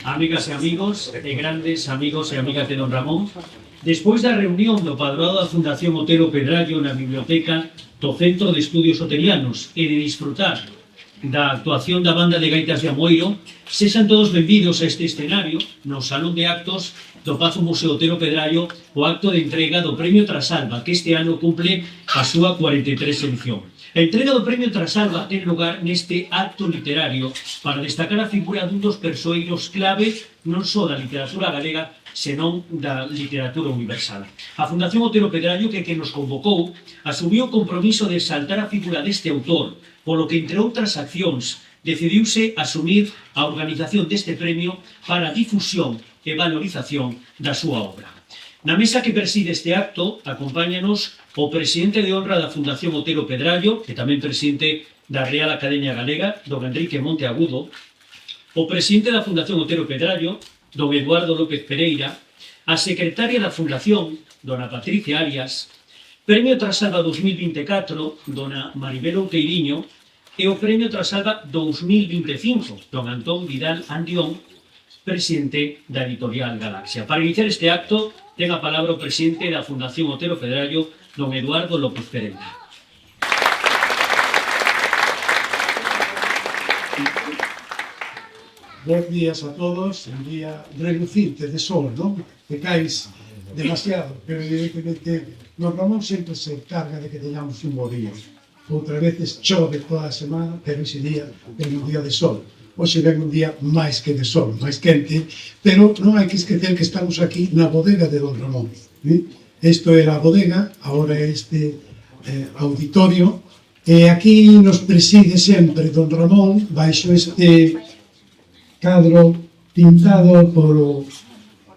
amigas e amigos, e grandes amigos e amigas de don Ramón, despois da reunión do Padroado da Fundación Otero Pedrallo na biblioteca do Centro de Estudios Oterianos e de disfrutar da actuación da banda de gaitas de Amoiro, sexan todos benvidos a este escenario no Salón de Actos do Pazo Museo Otero Pedrallo o acto de entrega do Premio Trasalba, que este ano cumple a súa 43 edición. A entrega do Premio Trasalba ten lugar neste acto literario para destacar a figura dun dos persoeiros clave non só da literatura galega, senón da literatura universal. A Fundación Otero Pedrallo, que nos convocou, asumiu o compromiso de exaltar a figura deste autor, polo que, entre outras accións, decidiuse asumir a organización deste premio para a difusión e valorización da súa obra. Na mesa que preside este acto, acompáñanos o presidente de honra da Fundación Otero Pedrallo, que tamén presidente da Real Academia Galega, don Enrique Monteagudo, o presidente da Fundación Otero Pedrallo, don Eduardo López Pereira, a secretaria da Fundación, dona Patricia Arias, Premio Trasalba 2024, dona Maribel Outeiriño, e o Premio Trasalba 2025, don Antón Vidal Andión, presidente da Editorial Galaxia. Para iniciar este acto, ten a palabra o presidente da Fundación Otero Pedrallo, don Eduardo López Pereira. Bons días a todos, un día relucinte de sol, non? Que caes demasiado, pero evidentemente don Ramón sempre se encarga de que teñamos un bo día. Outras veces chove toda a semana, pero ese día ven un día de sol. Hoxe ven un día máis que de sol, máis quente, pero non hai que esquecer que estamos aquí na bodega de don Ramón. Isto era a bodega, agora é este auditorio, e aquí nos preside sempre don Ramón, baixo este cadro pintado polo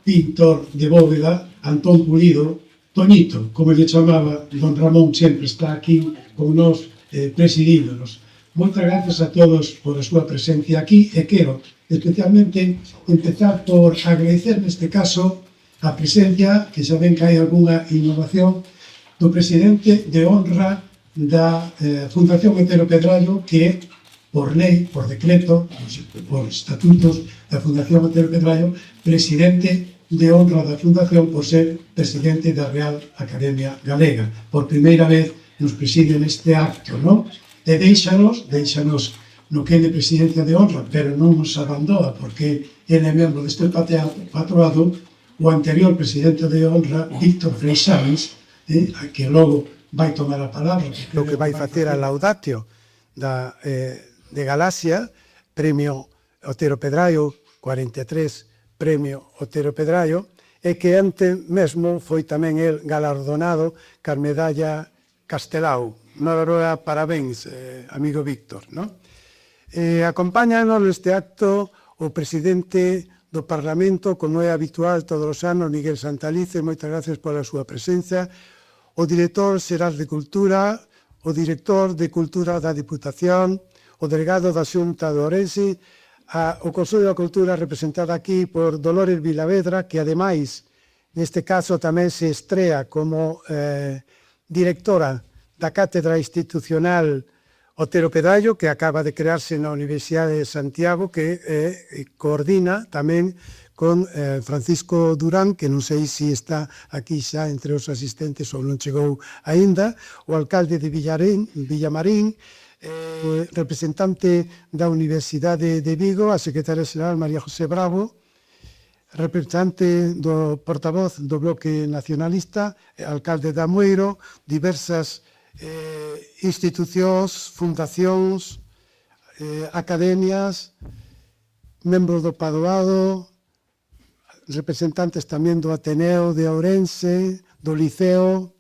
pintor de bóveda, Antón Pulido, Toñito, como lle chamaba, don Ramón sempre está aquí con nós presidídonos. Moitas gracias a todos por a súa presencia aquí e quero especialmente empezar por agradecer neste caso a presencia, que xa ven que hai algunha innovación, do presidente de honra da Fundación Otero Pedrallo, que por lei, por decreto, por estatutos da Fundación Otero Pedrallo, presidente de honra da Fundación por ser presidente da Real Academia Galega. Por primeira vez nos preside neste acto, non? E deixanos no que é de presidencia de honra, pero non nos abandoa, porque ele é membro deste patroado, o anterior presidente de honra, Víctor Freixáns, que logo vai tomar a palabra. O que vai facer a laudatio de Galaxia, Premio Otero Pedrallo, 43 Premio Otero Pedrallo, e que antes mesmo foi tamén el galardonado ca medalla Castelao. Noraroa, parabéns, amigo Víctor. Acompáñanos neste acto o presidente do Parlamento, como é habitual todos os anos, Miguel Santalice, moitas gracias pola súa presencia, o director xeral de Cultura, o director de Cultura da Diputación, o delegado da Xunta de Ourense, o Consello da Cultura representado aquí por Dolores Vilavedra, que ademais, neste caso, tamén se estrea como directora da Cátedra Institucional Otero Pedrallo, que acaba de crearse na Universidade de Santiago, que coordina tamén con Francisco Durán, que non sei se está aquí xa entre os asistentes ou non chegou aínda, o alcalde de Villamarín, representante da Universidade de Vigo, a secretaria xeral María José Bravo, representante do portavoz do Bloque Nacionalista, alcalde de Amoeiro, diversas institucións, fundacións, academias, membros do Padroado, representantes tamén do Ateneo de Ourense, do Liceo,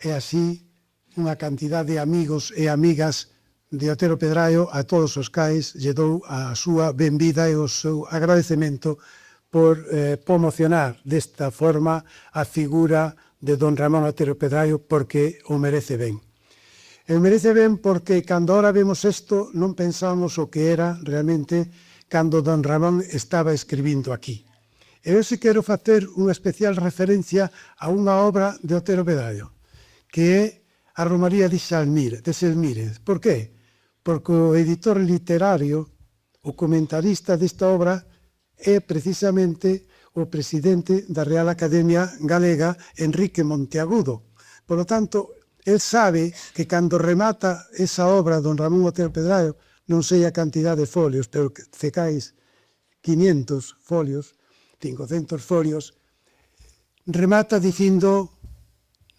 e así unha cantidad de amigos e amigas de Otero Pedrallo. A todos os cais lle dou a súa benvida e o seu agradecemento por promocionar desta forma a figura de don Ramón Otero Pedrallo, porque o merece ben. E o merece ben porque cando ahora vemos isto non pensamos o que era realmente cando don Ramón estaba escribindo aquí. E eu se quero facer unha especial referencia a unha obra de Otero Pedrallo, que é a Romaría de Selmírez. Por qué? Porque o editor literario O comentarista desta obra é precisamente o presidente da Real Academia Galega, Enrique Monteagudo. Por lo tanto, el sabe que cando remata esa obra don Ramón Otero Pedraio, non sei a cantidad de folios, pero que cecais 500 folios, 500 folios, remata dicindo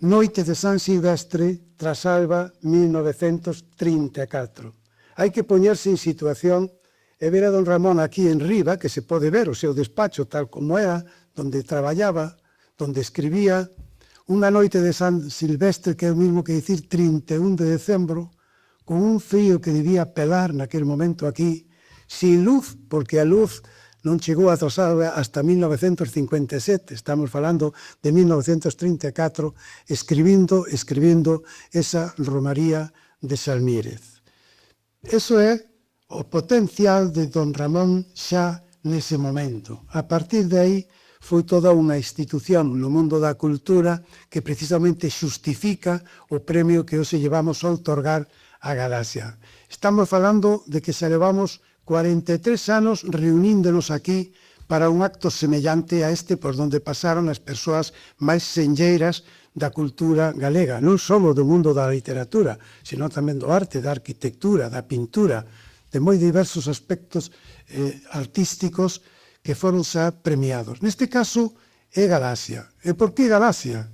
Noite de San Silvestre, Trasalba, 1934. Hai que poñerse en situación e ver a don Ramón aquí en riba, que se pode ver o seu despacho tal como era, donde traballaba, donde escribía, unha noite de San Silvestre, que é o mesmo que dicir 31 de decembro, con un frío que debía pelar naquele momento aquí, sin luz, porque a luz non chegou a Trasalba hasta 1957, estamos falando de 1934, escribindo esa Romaría de Salmírez. Eso é o potencial de don Ramón xa nese momento. A partir de aí foi toda unha institución no mundo da cultura que precisamente xustifica o premio que hoxe llevamos a outorgar a Galaxia. Estamos falando de que xa levamos 43 anos reuníndonos aquí para un acto semellante a este por donde pasaron as persoas máis senlleiras da cultura galega, non só do mundo da literatura, sino tamén do arte, da arquitectura, da pintura, de moi diversos aspectos artísticos que foron xa premiados. Neste caso é Galaxia. E por que Galaxia?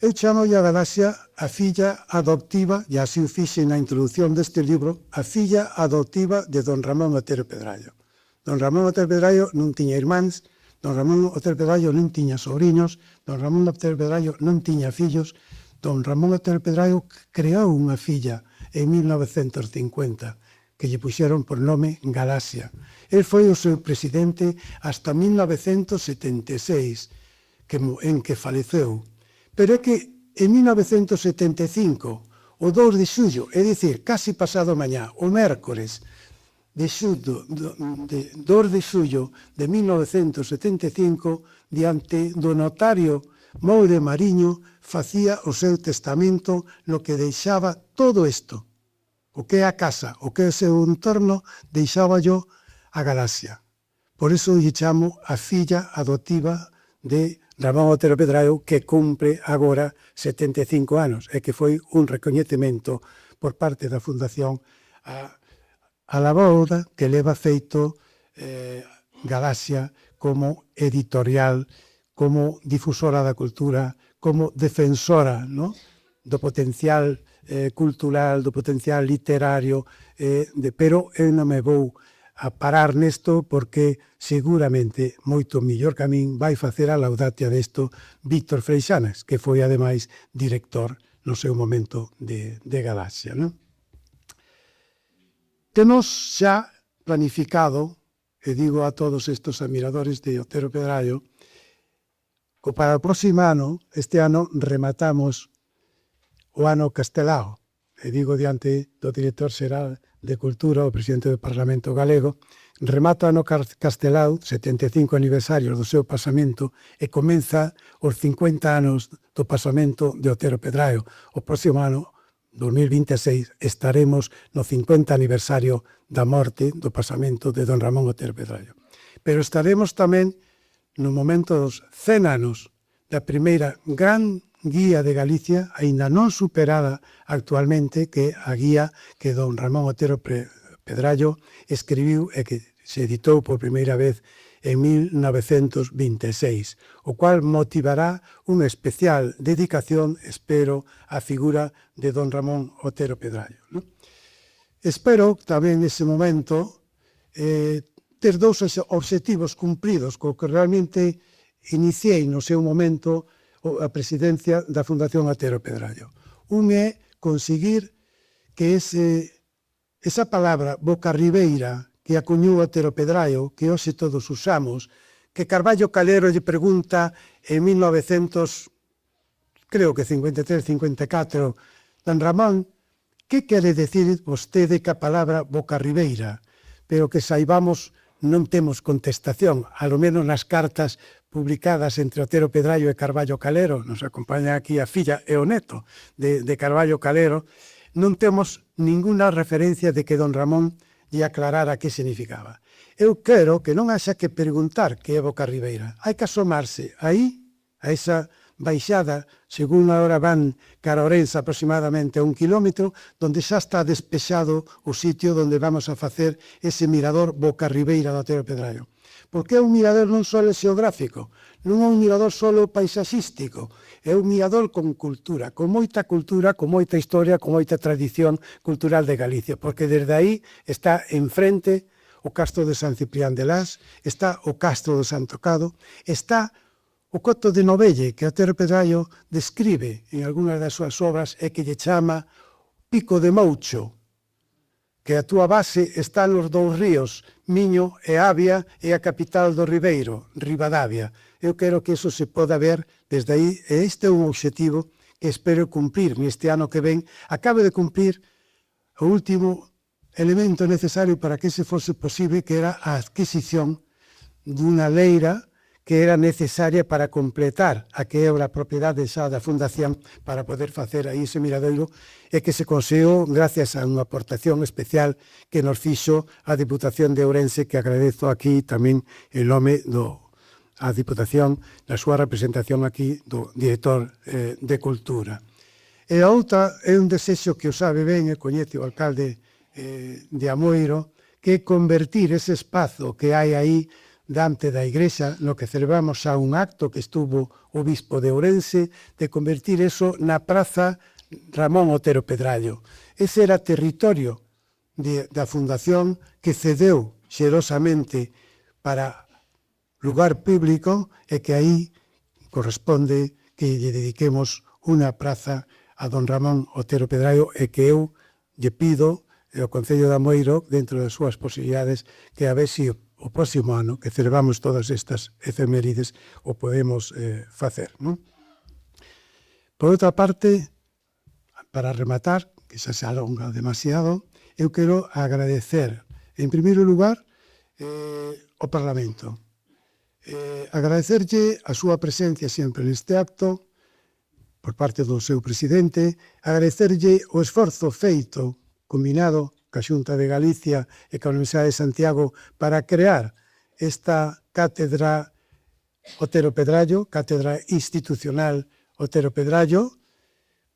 Eu chamo a Galaxia a filla adoptiva, e así o fixe na introducción deste libro, a filla adoptiva de don Ramón Otero Pedraio. Don Ramón Otero Pedraio non tiña irmáns, don Ramón Otero Pedraio non tiña sobriños, don Ramón Otero Pedraio non tiña fillos, don Ramón Otero Pedraio creou unha filla en 1950, que lle puxeron por nome Galaxia. El foi o seu presidente hasta 1976, en que faleceu. Pero é que en 1975, o 2 de xullo, é dicir, casi pasado mañá, o mércores, 2 de xullo de 1975, diante do notario Moure Mariño, facía o seu testamento no que deixaba todo isto. O que é a casa, o que é o seu entorno, deixaba yo a Galaxia. Por iso lle chamo a filla adoptiva de Ramón Otero Pedraio, que cumpre agora 75 anos, e que foi un recoñecemento por parte da Fundación a labor que leva feito Galaxia como editorial, como difusora da cultura, como defensora, no? Do potencial cultural, do potencial literario, pero eu non me vou a parar nesto porque seguramente moito millor que a min vai facer a laudatia desto Víctor Freixanes, que foi ademais director no seu momento de Galaxia. Non? Temos xa planificado, e digo a todos estes admiradores de Otero Pedraio, que para o próximo ano, este ano, rematamos o ano Castelao. E digo diante do director xeral de Cultura, o presidente do Parlamento Galego, remata o ano Castelao, 75 aniversarios do seu pasamento, e comeza os 50 anos do pasamento de Otero Pedraio. O próximo ano, 2026, estaremos no 50 aniversario da morte do pasamento de don Ramón Otero Pedraio. Pero estaremos tamén no momento dos 100 anos da primeira gran guía de Galicia, aínda non superada actualmente, que a guía que don Ramón Otero Pedraio escribiu e que se editou por primeira vez en 1926, o cual motivará unha especial dedicación, espero, á figura de don Ramón Otero Pedraio. ¿No? Espero tamén nese momento ter dous obxectivos cumpridos, co que realmente iniciei no seu momento a presidencia da Fundación Otero Pedraio. Un é conseguir que esa palabra bocarribeira que acuñou Otero Pedraio, que hoxe todos usamos, que Carballo Calero lle pregunta en 1953, 54, don Ramón, que quere decir vostede que a palabra bocarribeira? Pero que saibamos, non temos contestación, a lo menos nas cartas publicadas entre Otero Pedraio e Carballo Calero, nos acompaña aquí a filla e o neto de Carballo Calero, non temos ninguna referencia de que don Ramón e aclarara que significaba. Eu quero que non haxa que preguntar que é Boca Ribeira. Hai que asomarse aí, a esa baixada, según agora van cara a Ourense aproximadamente a 1 kilómetro, donde xa está despexado o sitio donde vamos a facer ese mirador Boca Ribeira do Otero Pedrallo. Porque é un mirador non só xeográfico, non é un mirador só paisaxístico, é un mirador con cultura, con moita historia, con moita tradición cultural de Galicia, porque desde aí está enfrente o Castro de San Ciprián de Las, está o Castro de Santo Cado, está o Coto de Novelle, que Otero Pedrallo describe en algunhas das súas obras e que lle chama Pico de Moucho, que a túa base están os dous ríos, Miño e Avia, e a capital do Ribeiro, Ribadavia. Eu quero que iso se poda ver desde aí, e este é un obxectivo que espero cumprir neste ano que ven. Acabe de cumprir o último elemento necesario para que se fose posible, que era a adquisición dunha leira que era necesaria para completar a que era a propiedade xa da Fundación para poder facer aí ese miradoiro, e que se conseguiu gracias a unha aportación especial que nos fixo a Diputación de Ourense, que agradezo aquí tamén en nome a Diputación na súa representación aquí do director de Cultura. E a outra é un desexo que o sabe ben e coñece o alcalde de Amoiro, que é convertir ese espazo que hai aí diante da igrexa, no que celebramos a un acto que estuvo o bispo de Ourense, de convertir eso na praza Ramón Otero Pedrallo. Ese era territorio da Fundación que cedeu xerosamente para lugar público, e que aí corresponde que lle dediquemos unha praza a don Ramón Otero Pedrallo, e que eu lle pido ao Concello de Amoiro, dentro das súas posibilidades, que a ver se o próximo ano, que celebramos todas estas efemérides, o podemos facer. Non? Por outra parte, para rematar, que xa se alonga demasiado, eu quero agradecer, en primeiro lugar, ao Parlamento. Agradecerlle a súa presencia sempre neste acto, por parte do seu presidente, agradecerlle o esforzo feito, combinado ca Xunta de Galicia e ca Universidade de Santiago para crear esta cátedra Otero Pedrallo, cátedra institucional Otero Pedrallo,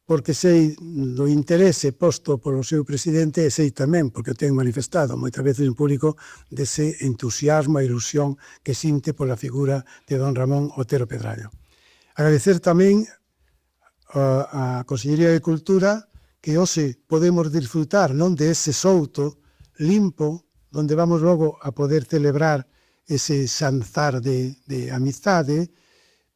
porque sei do interese posto polo seu presidente, e sei tamén, porque o ten manifestado moitas veces en público, dese entusiasmo e ilusión que sinte pola figura de don Ramón Otero Pedrallo. Agradecer tamén a Consellería de Cultura, que hoxe podemos disfrutar non de ese souto limpo, onde vamos logo a poder celebrar ese xanzar de amizade,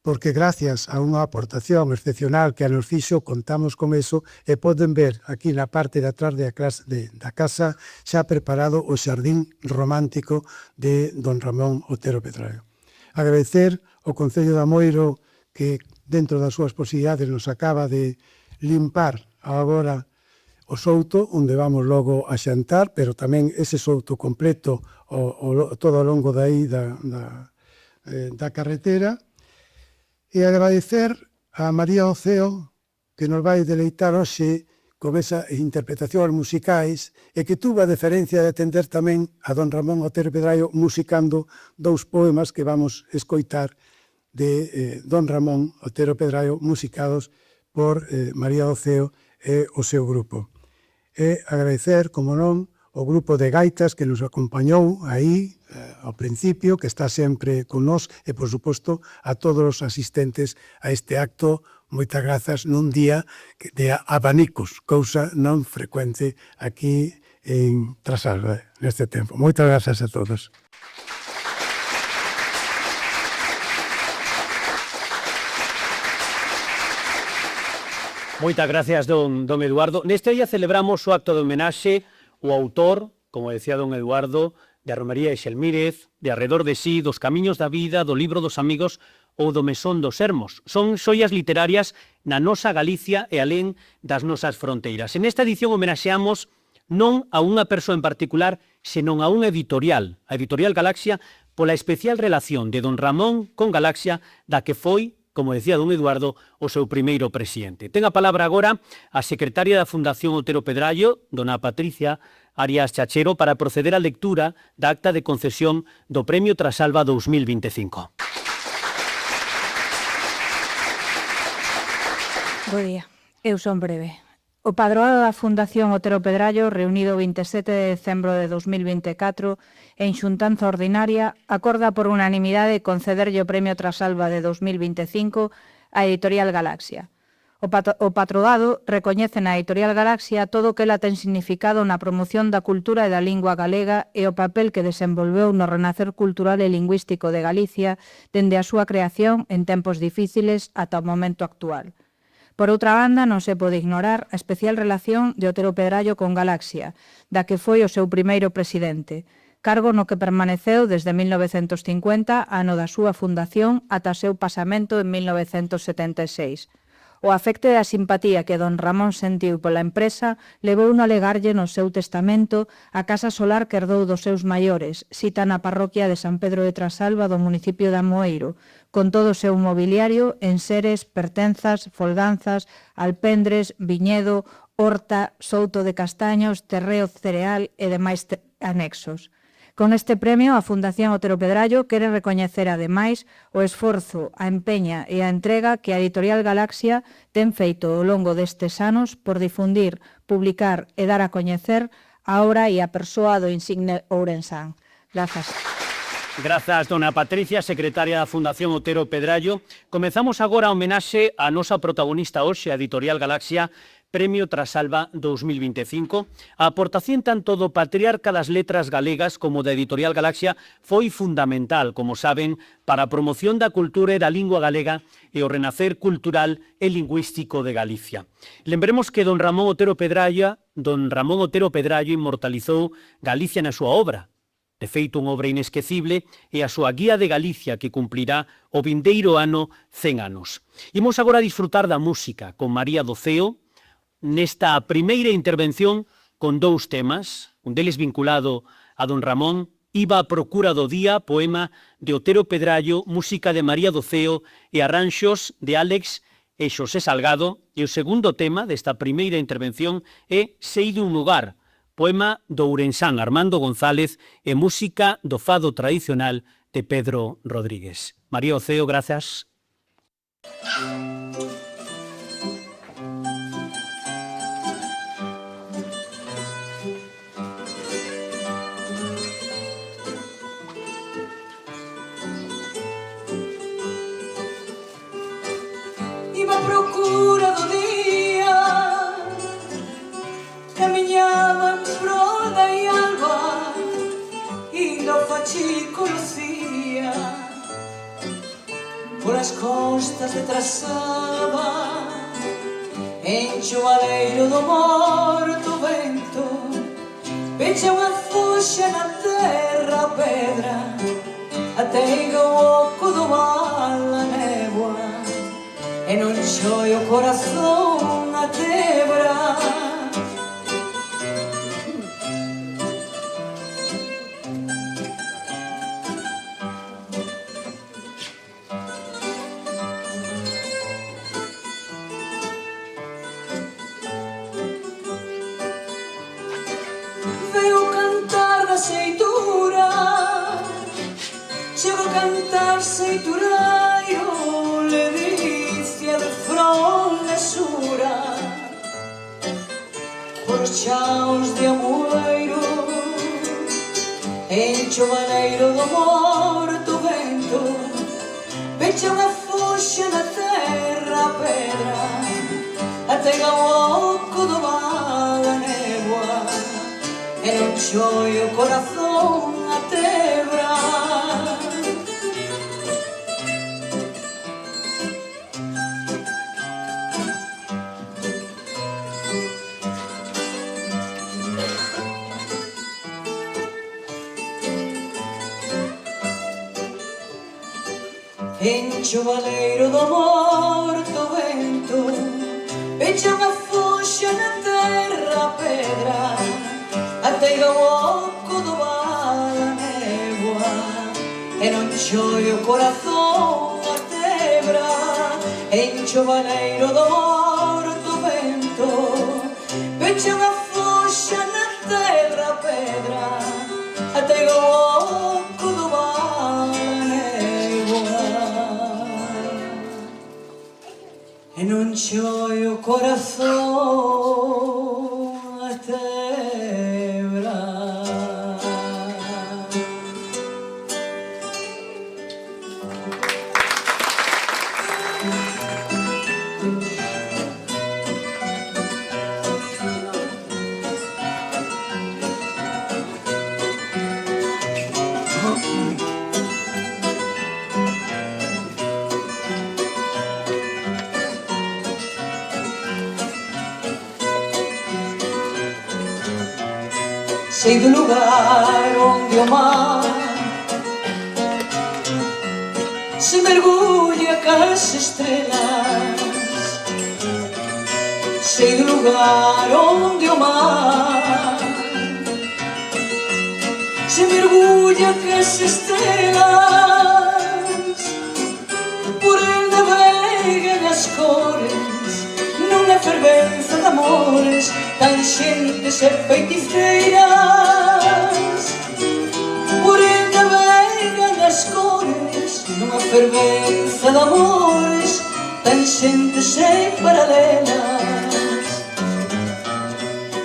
porque gracias a unha aportación excepcional que a nos fixo, contamos con eso, e poden ver aquí na parte de atrás da casa xa preparado o xardín romántico de don Ramón Otero Pedrallo. Agradecer ao Concello de Amoiro, que dentro das súas posibilidades nos acaba de limpar agora o souto, onde vamos logo a xantar, pero tamén ese souto completo todo ao longo da carretera. E agradecer a María Oceo, que nos vai deleitar hoxe con esas interpretacións musicais, e que tuvo a deferencia de atender tamén a don Ramón Otero Pedrallo musicando dous poemas que vamos escoitar de don Ramón Otero Pedrallo, musicados por María Oceo e o seu grupo. E agradecer, como non, o grupo de gaitas que nos acompañou aí ao principio, que está sempre con nós, e, por suposto, a todos os asistentes a este acto. Moitas grazas nun día de abanicos, cousa non frecuente aquí en Trasalba neste tempo. Moitas grazas a todos. Moitas gracias, don Eduardo. Neste día celebramos o acto de homenaxe ao autor, como decía don Eduardo, de A Romaría de Xelmírez, de Arredor de sí, dos Camiños da Vida, do Libro dos Amigos ou do Mesón dos Sermos. Son xoias literarias na nosa Galicia e alén das nosas fronteiras. En esta edición homenaxeamos non a unha persoa en particular, senón a unha editorial, a Editorial Galaxia, pola especial relación de don Ramón con Galaxia, da que foi como decía don Eduardo, o seu primeiro presidente. Ten a palabra agora a secretaria da Fundación Otero Pedrallo, dona Patricia Arias Chachero, para proceder á lectura da acta de concesión do Premio Trasalba 2025. Bo día. Eu son breve. O padroado da Fundación Otero Pedrallo, reunido o 27 de decembro de 2024, en xuntanza ordinaria, acorda por unanimidade concederlle o Premio Trasalba de 2025 á Editorial Galaxia. O patroado recoñece na Editorial Galaxia todo o que ela ten significado na promoción da cultura e da lingua galega e o papel que desenvolveu no renacer cultural e lingüístico de Galicia dende a súa creación en tempos difíciles ata o momento actual. Por outra banda, non se pode ignorar a especial relación de Otero Pedrallo con Galaxia, da que foi o seu primeiro presidente, cargo no que permaneceu desde 1950, ano da súa fundación, ata o seu pasamento en 1976. O afecto e a simpatía que don Ramón sentiu pola empresa levouno a legarlle no seu testamento a casa solar que herdou dos seus maiores, sita na parroquia de San Pedro de Trasalba do municipio de Amoeiro, con todo o seu mobiliario, enseres, pertenzas, folganzas, alpendres, viñedo, horta, souto de castaños, terreo cereal e demais anexos. Con este premio, a Fundación Otero Pedrallo quere recoñecer, ademais, o esforzo, a empeña e a entrega que a Editorial Galaxia ten feito ao longo destes anos por difundir, publicar e dar a coñecer a obra e a persoa do insigne ourensán. Grazas. Grazas, dona Patricia, secretaria da Fundación Otero Pedrallo. Comezamos agora a homenaxe a nosa protagonista hoxe, a Editorial Galaxia, Premio Trasalba 2025. A aportación tanto do patriarca das letras galegas como da Editorial Galaxia foi fundamental, como saben, para a promoción da cultura e da lingua galega e o renacer cultural e lingüístico de Galicia. Lembremos que don Ramón Otero Pedrallo inmortalizou Galicia na súa obra. De feito, unha obra inesquecible é a súa Guía de Galicia, que cumplirá o vindeiro ano 100 anos. Imos agora a disfrutar da música con María do Ceo, nesta primeira intervención con dous temas, un deles vinculado a don Ramón, Iba a procura do día, poema de Otero Pedrallo, música de María do Ceo e arranxos de Álex e Xosé Salgado, e o segundo tema desta primeira intervención é Sei dun lugar, poema do ourensán Armando González e música do fado tradicional de Pedro Rodríguez. María do Ceo, grazas. Iba a procura do día, camiñaba en prol da alba, indo fachico lucía, polas costas de Trasalba, encho o aleiro do morto vento, pecha unha fuxa na terra a pedra, ateiga o oco do mal a néboa, e non xoi o corazón a tebra. Veo cantar da seitura, chego a cantar seituraio, ledicia de frolesura, por os chaos de Amoeiro, encho o baleiro do morto vento, pecha unha fuxa na terra a pedra, atega o oco do mal a néboa, e non xoi o corazón a tebra. Encho o baleiro do morto vento, pecha unha fuxa na terra a pedra, ateiga o oco do val a néboa, e non xoi o corazón a tebra. encho o baleiro do morto vento, peche unha foxa na terra a pedra, atego o oco do val a néboa. E non choi o corazón a tebra. Sei do lugar onde o mar se mergulha cas estrelas. Sei do lugar onde o mar se mergulha cas estrelas. Por el navegan as cores nunha fervenza de amores, tan xentes e feiticeiras. Por el navegan as cores nunha fervenza de amores, tan xentes e paralelas.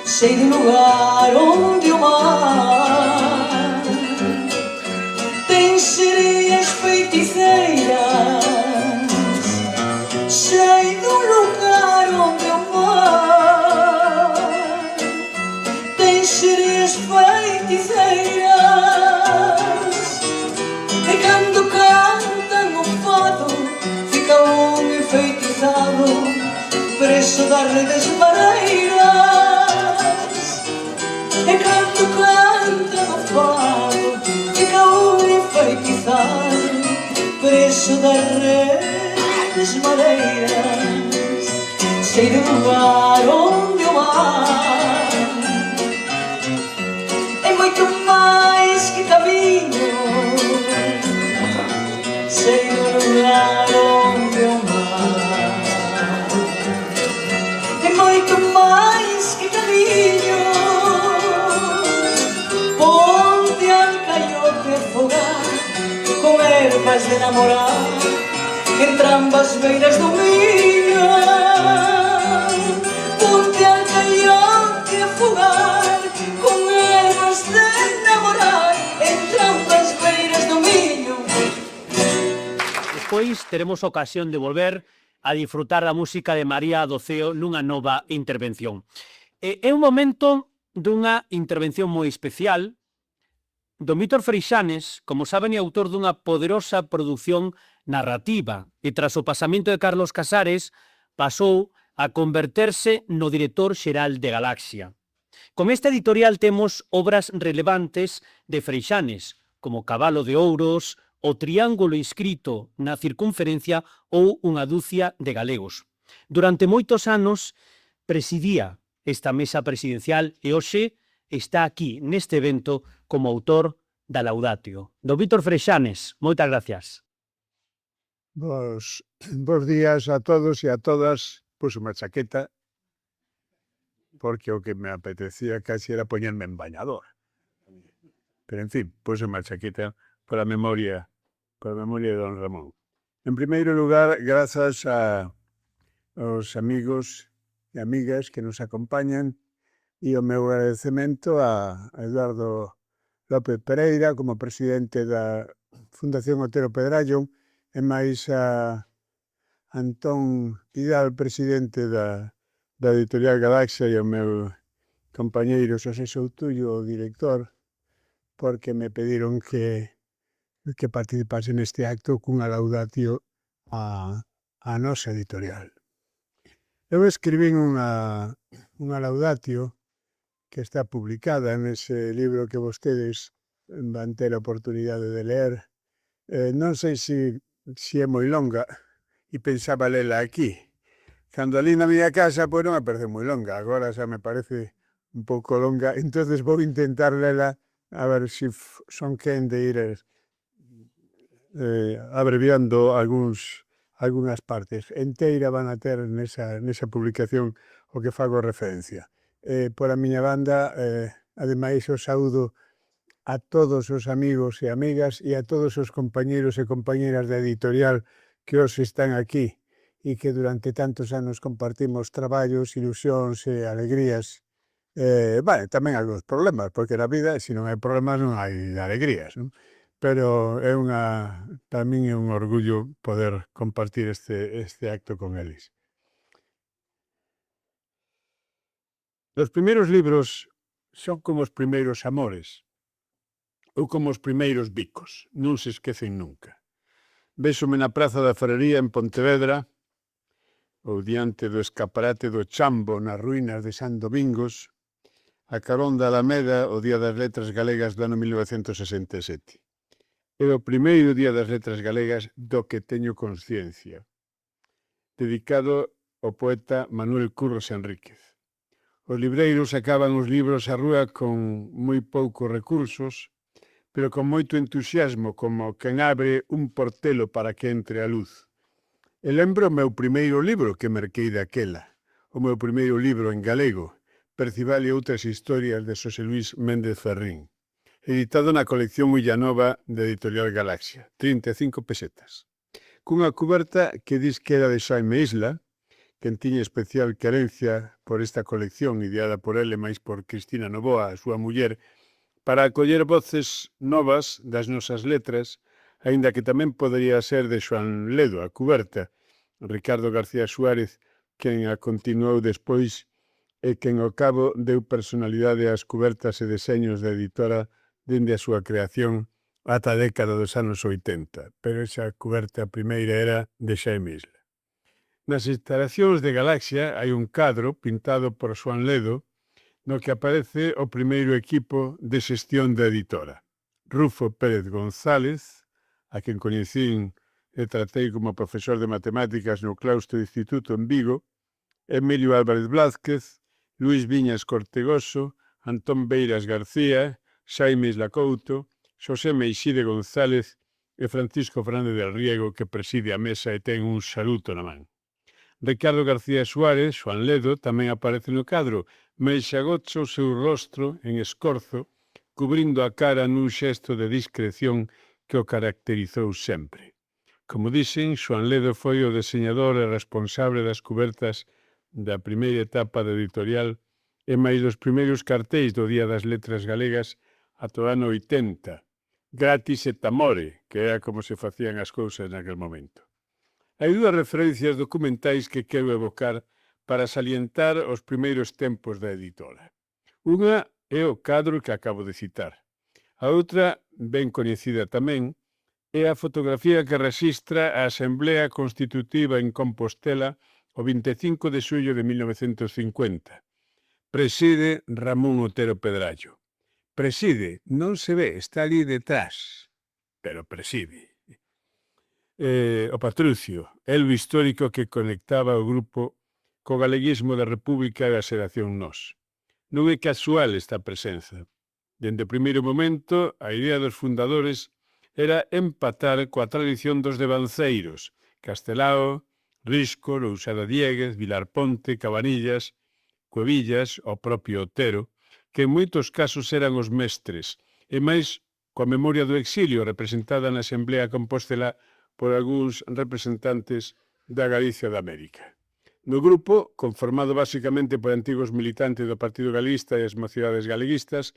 Sei do lugar onde o mar ten sereias feiticeiras. Sei do lugar onde o mar tem sereias feiticeiras. E cando cantan o fado fica un enfeitizado, preso das redes mareiras. E cando cantan o fado fica un enfeitizado, preso das redes mareiras. Sei do lugar onde o mar é moito máis que camiño. Sei do lugar onde o mar é moito máis que camiño. Ponte alcaiote e fogar, con ervas de namorar entre ambas beiras do Miño. Ponte alcaiote a fogar, con ervas de namorar entre ambas beiras do Miño. Despois teremos ocasión de volver a disfrutar da música de María Doceo nunha nova intervención. É un momento dunha intervención moi especial don Vítor Freixanes, como saben, é autor dunha poderosa produción narrativa e tras o pasamento de Carlos Casares pasou a converterse no director xeral de Galaxia. Con esta editorial temos obras relevantes de Freixanes, como Cabalo de Ouros, O Triángulo Inscrito na Circunferencia ou Unha Dúcia de Galegos. Durante moitos anos presidía esta mesa presidencial e hoxe está aquí neste evento como autor da Laudatio. Don Vítor Freixanes, moitas gracias. Bos días a todos e a todas. Puse unha chaqueta porque o que me apetecía casi era poñerme en bañador. Pero, en fin, puse unha chaqueta para a memoria de don Ramón. En primeiro lugar, grazas aos amigos e amigas que nos acompañan e o meu agradecemento a Eduardo López Pereira como presidente da Fundación Otero Pedrallo e máis a Antón Pidal, presidente da editorial Galaxia, e o meu compañeiro Xosé Soutullo, o director, porque me pediron que participase neste acto cunha laudatio a nosa editorial. Eu escribín unha laudatio que está publicada nese libro que vostedes van ter a oportunidade de ler. Non sei se é moi longa e pensaba lela aquí. Cando ali na miña casa, pois non me parece moi longa. Agora xa me parece un pouco longa. Entonces vou intentar lela a ver se son quen de ir abreviando algúns algunhas partes. Enteira van a ter nesa publicación o que fago referencia. Por a miña banda, ademais, o saúdo a todos os amigos e amigas e a todos os compañeros e compañeras da editorial que hoxe están aquí e que durante tantos anos compartimos traballos, ilusións e alegrías. Tamén algúns problemas, porque na vida, se non hai problemas, non hai alegrías, non? Pero para min é un orgullo poder compartir este acto con eles. Os primeiros libros son como os primeiros amores ou como os primeiros bicos, non se esquecen nunca. Vésome na Praza da Ferrería en Pontevedra ou diante do escaparate do Chambo nas ruínas de San Domingos, a carón da Alameda o Día das Letras Galegas do ano 1967. É o primeiro Día das Letras Galegas do que teño consciencia, dedicado ao poeta Manuel Curros Enríquez. Os libreiros sacaban os libros á rúa con moi poucos recursos, pero con moito entusiasmo, como quen abre un portelo para que entre a luz. E lembro o meu primeiro libro que merquei daquela, o meu primeiro libro en galego, Percival e outras historias de Xosé Luís Méndez Ferrín, editado na colección Ullanova da Editorial Galaxia, 35 pesetas, cunha cuberta que dis que era de Xaime Isla, quen tiña especial querencia por esta colección ideada por ele, máis por Cristina Novoa, a súa muller, para acoller voces novas das nosas letras, aínda que tamén podería ser de Xoan Ledo, a cuberta, Ricardo García Suárez, quen a continuou despois e quen ao cabo deu personalidade ás cubertas e deseños da editora dende a súa creación ata a década dos anos 80, pero esa cuberta primeira era de Xaime Isla. Nas instalacións de Galaxia hai un cadro pintado por Xoan Ledo no que aparece o primeiro equipo de xestión da editora. Rufo Pérez González, a quen coñecín e tratei como profesor de matemáticas no claustro do Instituto en Vigo, Emilio Álvarez Blázquez, Luís Viñas Cortegoso, Antón Beiras García, Xaime Isla Couto, Xosé Meixide González e Francisco Fernández del Riego, que preside a mesa e ten un saluto na man. Ricardo García Suárez, Xoan Ledo, tamén aparece no cadro, mais agocha o seu rostro en escorzo, cubrindo a cara nun xesto de discreción que o caracterizou sempre. Como dixen, Xoan Ledo foi o deseñador e responsable das cubertas da primeira etapa da editorial e máis dos primeiros cartéis do Día das Letras Galegas ata o ano 80, gratis et amore, que era como se facían as cousas naquel momento. Hai dúas referencias documentais que quero evocar para salientar os primeiros tempos da editora. Unha é o cadro que acabo de citar. A outra, ben coñecida tamén, é a fotografía que rexistra a Asamblea Constitutiva en Compostela o 25 de xullo de 1950. Preside Ramón Otero Pedrallo. Preside, non se ve, está ali detrás, pero preside. O Patrucio, elbo histórico que conectaba o grupo co galeguismo da República e a xeración Nós. Non é casual esta presenza. Dende o primeiro momento, a idea dos fundadores era empatar coa tradición dos devanceiros, Castelao, Risco, Lousada Dieguez, Vilar Ponte, Cabanillas, Cuevillas, o propio Otero, que en moitos casos eran os mestres, e máis coa memoria do exilio representada na Asamblea Compostela por algúns representantes da Galicia de América. No grupo, conformado basicamente por antigos militantes do Partido Galeguista e as mocidades galeguistas,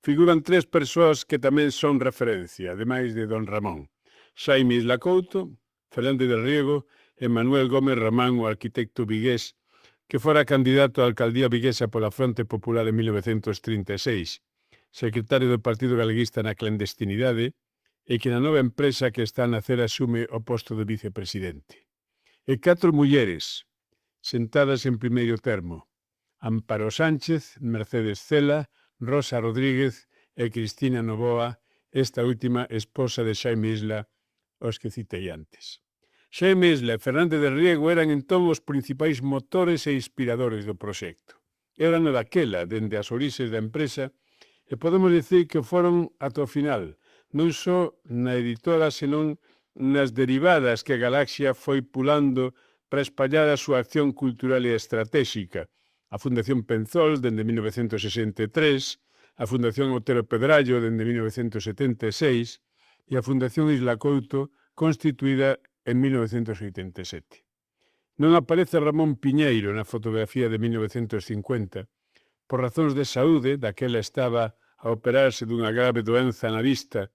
figuran tres persoas que tamén son referencia, ademais de don Ramón: Xaime Isla Couto, Fernández del Riego e Manuel Gómez Ramán, o arquitecto vigués, que fora candidato á alcaldía viguesa pola Fronte Popular en 1936, secretario do Partido Galeguista na clandestinidade, e que na nova empresa que está a nacer asume o posto de vicepresidente. E 4 mulleres, sentadas en primeiro termo: Amparo Sánchez, Mercedes Cela, Rosa Rodríguez e Cristina Novoa, esta última esposa de Xaime Isla, os que citei antes. Xaime Isla e Fernández del Riego eran entón os principais motores e inspiradores do proxecto. Eran daquela, dende as orixes da empresa, e podemos dicir que foron ata o final, non só na editora, senón nas derivadas que a Galaxia foi pulando para espallar a súa acción cultural e estratégica. A Fundación Penzol, dende 1963, a Fundación Otero Pedrallo, dende 1976, e a Fundación Isla Couto, constituída en 1987. Non aparece Ramón Piñeiro na fotografía de 1950. Por razóns de saúde, daquela estaba a operarse dunha grave doenza na vista,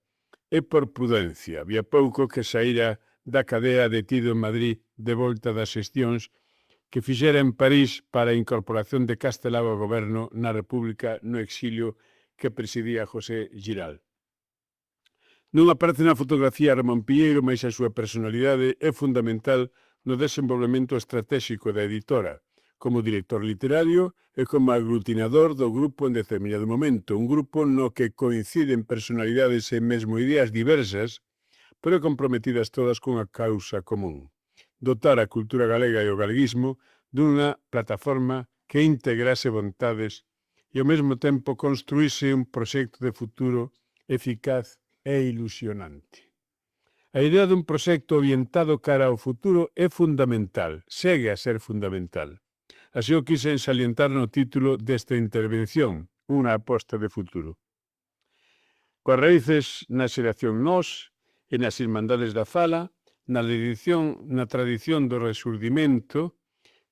e por prudencia. Había pouco que saíra da cadea detido en Madrid de volta das xestións que fixera en París para a incorporación de Castelao ao goberno na República no exilio que presidía José Giral. Non aparece na fotografía Ramón Piñeiro, mas a súa personalidade é fundamental no desenvolvemento estratégico da editora, como director literario e como aglutinador do grupo en determinado momento, un grupo no que coinciden personalidades e mesmo ideas diversas, pero comprometidas todas cunha causa común: dotar a cultura galega e o galeguismo dunha plataforma que integrase vontades e ao mesmo tempo construíse un proxecto de futuro eficaz e ilusionante. A idea dun proxecto orientado cara ao futuro é fundamental, segue a ser fundamental. Así o quixen salientar no título desta intervención, unha aposta de futuro. Coas raíces na xeración Nós e nas Irmandades da Fala, na tradición do resurdimento,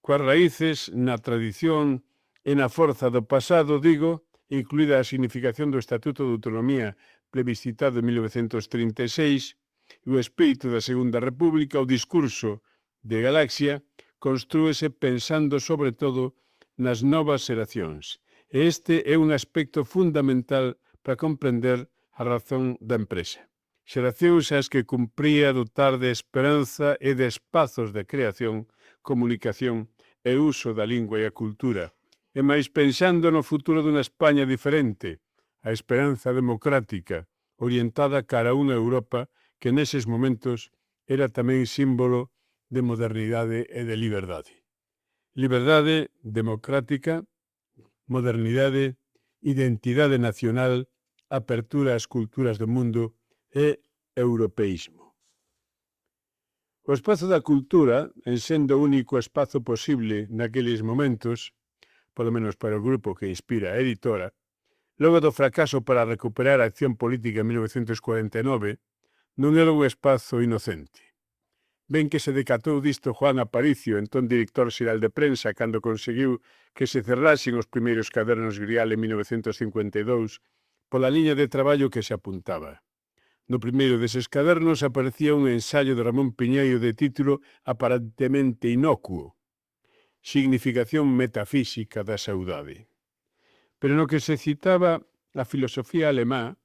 coas raíces na tradición e na forza do pasado, digo, incluída a significación do Estatuto de Autonomía plebiscitado en 1936 e o espírito da Segunda República, o discurso de Galaxia constrúese pensando sobre todo nas novas xeracións. E este é un aspecto fundamental para comprender a razón da empresa. Xeracións as que cumpría dotar de esperanza e de espazos de creación, comunicación e uso da lingua e a cultura, e máis pensando no futuro dunha España diferente, a esperanza democrática, orientada cara a unha Europa que neses momentos era tamén símbolo de modernidade e de liberdade. Liberdade democrática, modernidade, identidade nacional, apertura ás culturas do mundo e europeísmo. O espazo da cultura, en sendo o único espazo posible naqueles momentos, polo menos para o grupo que inspira a editora, logo do fracaso para recuperar a acción política en 1949, non era un espazo inocente. Ben que se decatou disto Juan Aparicio, entón director xeral de prensa, cando conseguiu que se cerrasen os primeiros cadernos Grial en 1952 pola liña de traballo que se apuntaba. No primeiro deses cadernos aparecía un ensaio de Ramón Piñeiro de título aparentemente inocuo, Significación metafísica da saudade. Pero no que se citaba a filosofía alemá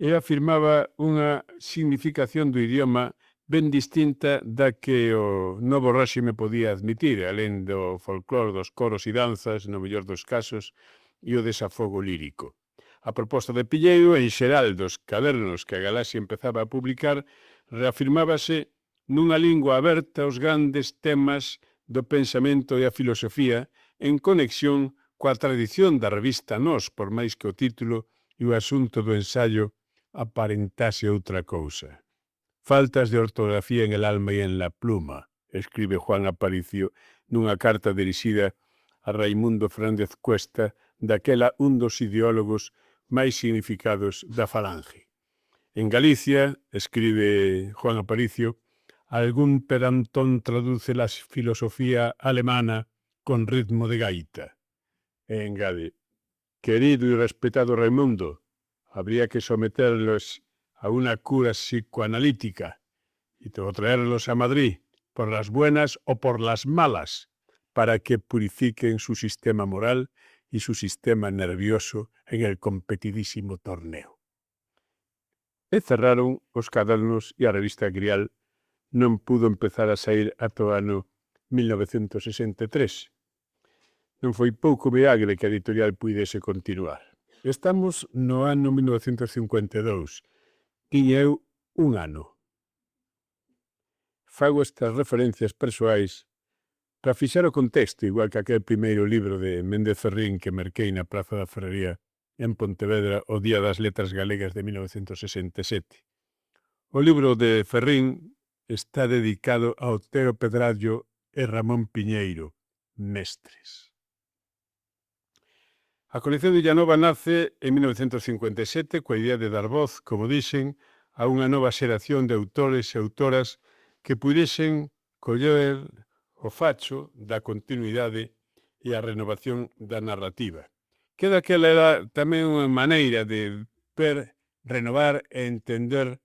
e afirmaba unha significación do idioma ben distinta da que o novo réxime podía admitir, alén do folclore dos coros e danzas, no mellor dos casos, e o desafogo lírico. A proposta de Piñeiro, en xeral dos cadernos que a Galaxia empezaba a publicar, reafirmábase nunha lingua aberta aos grandes temas do pensamento e a filosofía en conexión coa tradición da revista Nós, por máis que o título e o asunto do ensaio aparentase outra cousa. Faltas de ortografía en el alma e en la pluma, escribe Juan Aparicio nunha carta dirixida a Raimundo Fernández Cuesta, daquela un dos ideólogos máis significados da Falange. En Galicia, escribe Juan Aparicio, algún pedantón traduce la filosofía alemana con ritmo de gaita. E engade, querido y respetado Raimundo, habría que someterlos a una cura psicoanalítica y traerlos a Madrid por las buenas o por las malas para que purifiquen su sistema moral y su sistema nervioso en el competidísimo torneo. E cerraron os cadernos e a revista Grial non pudo empezar a sair ata o ano 1963. Non foi pouco milagre que a editorial puidese continuar. Estamos no ano 1952. Tiña eu un ano. Fago estas referencias persoais para fixar o contexto, igual que aquel primeiro libro de Méndez Ferrín que merquei na Praza da Ferrería en Pontevedra o Día das Letras Galegas de 1967. O libro de Ferrín está dedicado a Otero Pedrallo e Ramón Piñeiro, mestres. A colección de Villanova nace en 1957 coa idea de dar voz, como dixen, a unha nova xeración de autores e autoras que pudesen coller o facho da continuidade e a renovación da narrativa. Que daquela era tamén unha maneira de ver, renovar e entender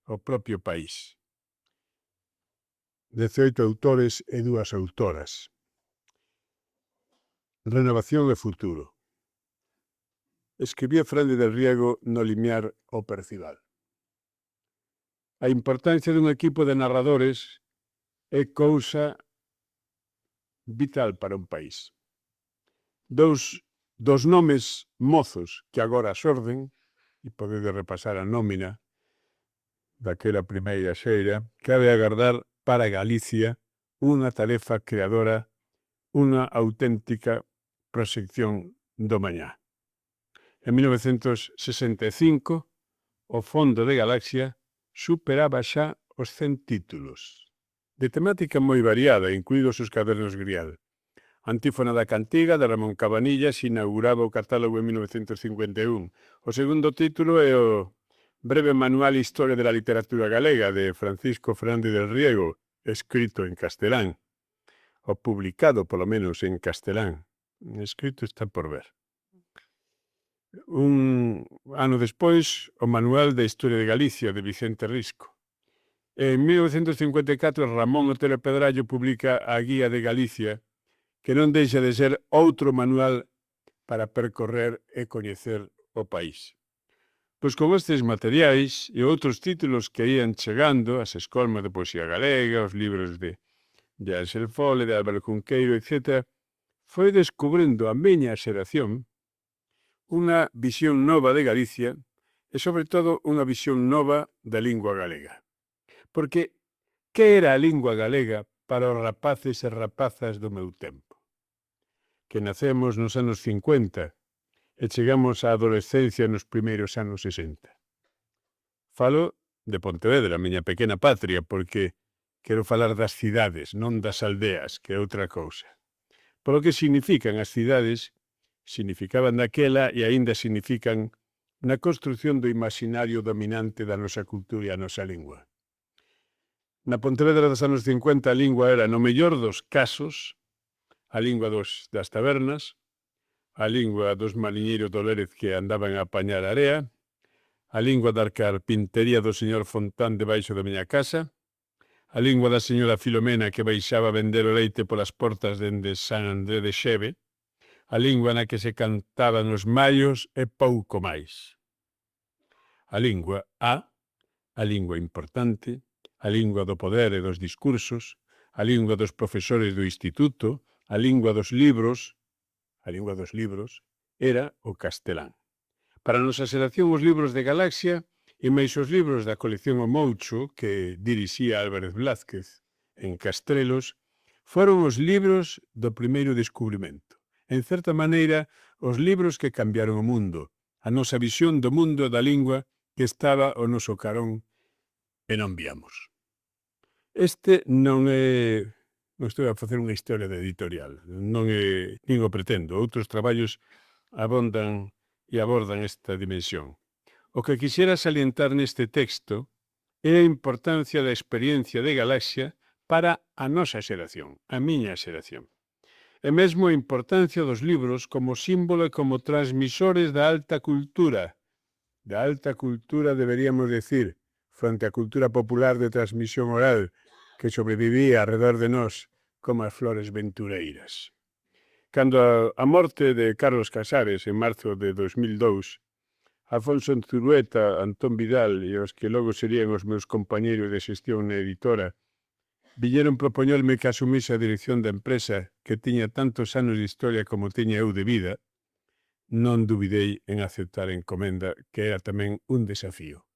o propio país. 18 autores e 2 autoras. Renovación e futuro. Escribía Frade del Riego no limiar o Percival. A importancia dun equipo de narradores é cousa vital para un país. Dos nomes mozos que agora xorden, e podedes repasar a nómina daquela primeira xeira, cabe agardar para Galicia unha tarefa creadora, unha auténtica proxección do mañá. En 1965, o Fondo de Galaxia superaba xa os 100 títulos, de temática moi variada, incluídos os cadernos Grial. Antífona da Cantiga, de Ramón Cabanillas, inauguraba o catálogo en 1951. O segundo título é o Breve Manual Historia de la Literatura Galega, de Francisco Fernández del Riego, escrito en castelán, o publicado, polo menos, en castelán. Escrito está por ver. Un ano despois, o Manual de Historia de Galicia, de Vicente Risco. En 1954, Ramón Otero Pedrallo publica a Guía de Galicia, que non deixa de ser outro manual para percorrer e coñecer o país. Pois con estes materiais e outros títulos que ían chegando, as escolmas de poesía galega, os libros de Ángel Fole, de Álvaro Cunqueiro, etc., foi descubrindo a miña xeración unha visión nova de Galicia e, sobre todo, unha visión nova da lingua galega. Porque, que era a lingua galega para os rapaces e rapazas do meu tempo? Que nacemos nos anos 50 e chegamos á adolescencia nos primeiros anos 60. Falo de Pontevedra, a miña pequena patria, porque quero falar das cidades, non das aldeas, que é outra cousa. Polo que significan as cidades, significaban daquela e aínda significan na construción do imaginario dominante da nosa cultura e a nosa lingua. Na Pontevedra dos anos 50 a lingua era, no mellor dos casos, a lingua das tabernas, a lingua dos mariñeiros do Lérez que andaban a apañar area, a lingua da carpintería do señor Fontán debaixo da miña casa, a lingua da señora Filomena que baixaba a vender o leite polas portas dende San André de Xeve, a lingua na que se cantaban os maios e pouco máis. A lingua a lingua importante, a lingua do poder e dos discursos, a lingua dos profesores do instituto, a lingua dos libros, era o castelán. Para a nosa xeración, os libros de Galaxia e máis os libros da colección O Moucho, que dirixía Álvarez Blázquez en Castrelos, foron os libros do primeiro descubrimento. En certa maneira, os libros que cambiaron o mundo, a nosa visión do mundo e da lingua que estaba ao noso carón e non viamos. Este non é... Non estou a facer unha historia de editorial, non é... nin o pretendo. Outros traballos abondan e abordan esta dimensión. O que quixera salientar neste texto é a importancia da experiencia de Galaxia para a nosa xeración, a miña xeración. E mesmo a importancia dos libros como símbolo e como transmisores da alta cultura. Da alta cultura, deberíamos decir, frente á cultura popular de transmisión oral que sobrevivía alrededor de nós como as flores ventureiras. Cando a morte de Carlos Casares en marzo de 2002, Alfonso Zulueta, Antón Vidal e os que logo serían os meus compañeiros de xestión na editora viñeron propoñerme que asumise a dirección da empresa que tiña tantos anos de historia como tiña eu de vida, non dubidei en aceptar a encomenda, que era tamén un desafío.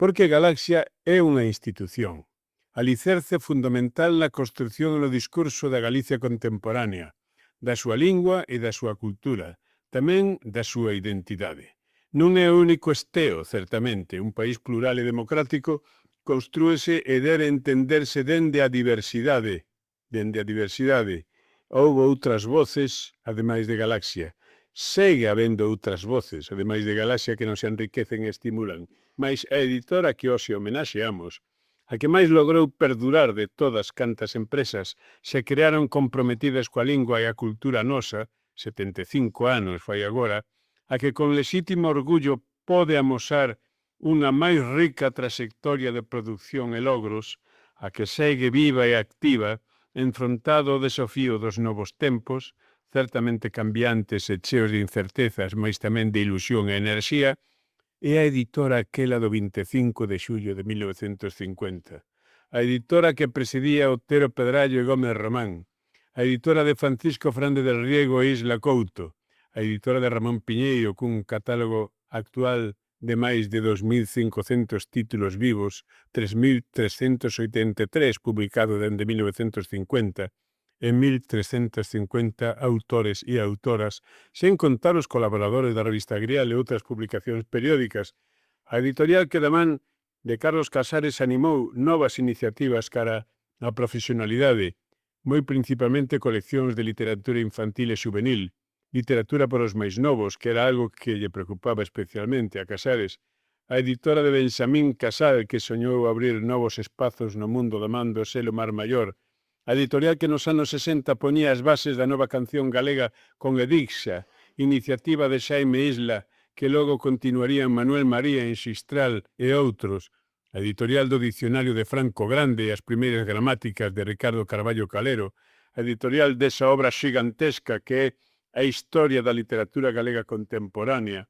Porque Galaxia é unha institución, alicerce fundamental na construción do discurso da Galicia contemporánea, da súa lingua e da súa cultura, tamén da súa identidade. Non é o único esteo, certamente, un país plural e democrático construíse e debe entenderse dende a diversidade. Dende a diversidade. Houve outras voces, ademais de Galaxia. Segue habendo outras voces, ademais de Galaxia, que nos enriquecen e estimulan. Mais a editora que hoxe homenaxeamos, a que máis logrou perdurar de todas cantas empresas se crearon comprometidas coa lingua e a cultura nosa, 75 anos fai agora, a que con lexítimo orgullo pode amosar unha máis rica trayectoria de produción e logros, a que segue viva e activa, enfrontado o desafío dos novos tempos, certamente cambiantes e cheos de incertezas, mas tamén de ilusión e enerxía, é a editora aquela do 25 de xullo de 1950. A editora que presidía Otero Pedrallo e Gómez Román. A editora de Francisco Frande del Riego e Isla Couto. A editora de Ramón Piñeiro, cun catálogo actual de máis de 2.500 títulos vivos, 3.383 publicado dende 1950, e 1.350 autores e autoras, sen contar os colaboradores da revista Grial e outras publicacións periódicas. A editorial que da man de Carlos Casares animou novas iniciativas cara á profesionalidade, moi principalmente coleccións de literatura infantil e juvenil, literatura para os máis novos, que era algo que lle preocupaba especialmente a Casares, a editora de Benxamín Casal, que soñou abrir novos espazos no mundo da man do selo Mar Maior, a editorial que nos anos 60 ponía as bases da nova canción galega con Edixa, iniciativa de Xaime Isla, que logo continuarían Manuel María en Xistral e outros, a editorial do Dicionario de Franco Grande e as primeiras gramáticas de Ricardo Carballo Calero, a editorial desa obra xigantesca que é a historia da literatura galega contemporánea,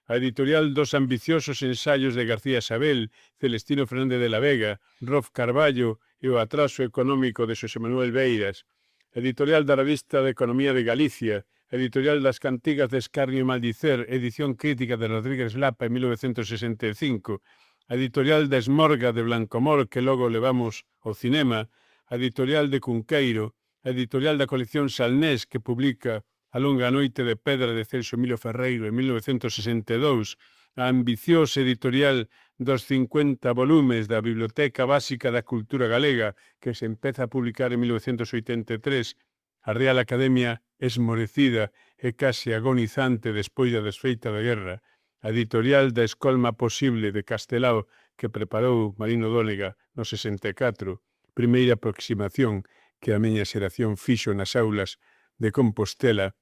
a editorial dos ambiciosos ensaios de García Sabel, Celestino Fernández de la Vega, Rolf Carballo e o atraso económico de Xosé Manuel Beiras, a editorial da Revista de Economía de Galicia, a editorial das Cantigas de Escarnio e Maldicer, edición crítica de Rodríguez Lapa en 1965, a editorial da Esmorga de Blancomor, que logo levamos ao cinema, a editorial de Cunqueiro, a editorial da colección Salnés, que publica A longa noite de pedra de Celso Emilio Ferreiro en 1962, a ambiciosa editorial dos 50 volumes da Biblioteca Básica da Cultura Galega, que se empeza a publicar en 1983, a Real Academia esmorecida e case agonizante despois da desfeita da guerra, a editorial da Escolma Posible de Castelao, que preparou Marino Dónega no 64, primeira aproximación que a miña xeración fixo nas aulas de Compostela,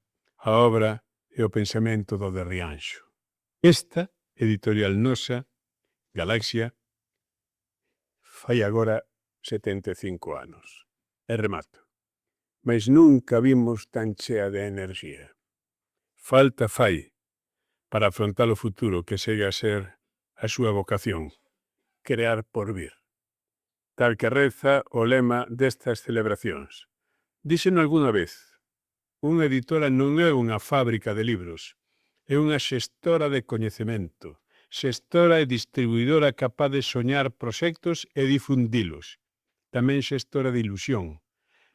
a obra e o pensamento do de Rianxo. Esta editorial nosa, Galaxia, fai agora 75 anos. E remato. Mas nunca vimos tan chea de enerxía. Falta fai para afrontar o futuro que segue a ser a súa vocación, crear por vir. Tal que reza o lema destas celebracións. Díxeno algunha vez, unha editora non é unha fábrica de libros, é unha xestora de coñecemento, xestora e distribuidora capaz de soñar proxectos e difundilos. Tamén xestora de ilusión.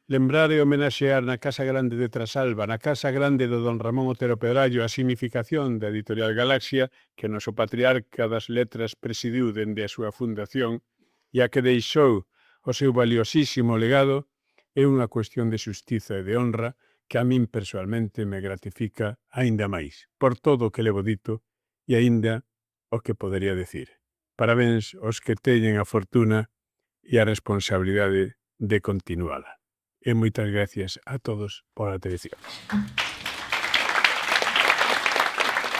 Lembrar e homenaxear na Casa Grande de Trasalba, na Casa Grande do Don Ramón Otero Pedrallo, a significación da editorial Galaxia, que o noso patriarca das letras presidiu dende a súa fundación, e a que deixou o seu valiosísimo legado, é unha cuestión de xustiza e de honra que a min personalmente me gratifica aínda máis, por todo o que levo dito e aínda o que podería decir. Parabéns aos que teñen a fortuna e a responsabilidade de continuala. E moitas gracias a todos por a atención.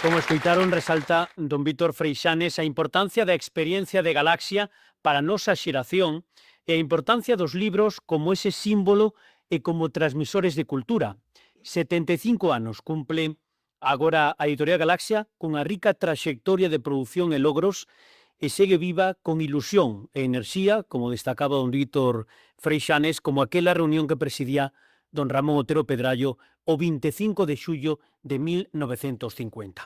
Como escoitaron, resalta don Víctor Freixanes a importancia da experiencia de Galaxia para a nosa xeración e a importancia dos libros como ese símbolo e como transmisores de cultura. 75 anos cumple agora a editorial Galaxia cunha rica traxectoria de produción e logros e segue viva con ilusión e enerxía, como destacaba don Víctor Freixanes, como aquela reunión que presidía don Ramón Otero Pedrallo o 25 de xullo de 1950.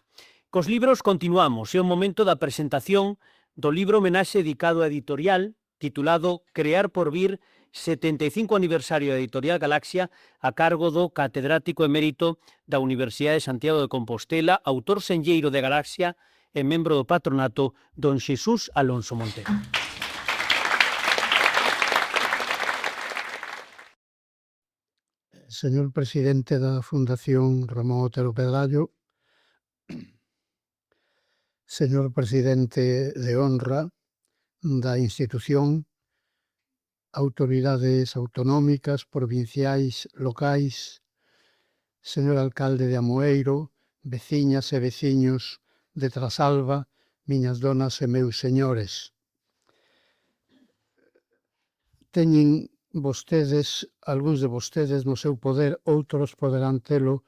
Cos libros continuamos, é o momento da presentación do libro homenaxe dedicado á editorial, titulado Crear por vir, 75 aniversario da editorial Galaxia, a cargo do catedrático emérito da Universidade de Santiago de Compostela, autor senlleiro de Galaxia e membro do patronato, don Xesús Alonso Montero. Señor presidente da Fundación Ramón Otero Pedrallo, señor presidente de honra da institución, autoridades autonómicas, provinciais, locais, señor alcalde de Amoeiro, veciñas e veciños de Trasalba, miñas donas e meus señores. Teñen vostedes, algúns de vostedes no seu poder, outros poderán telo,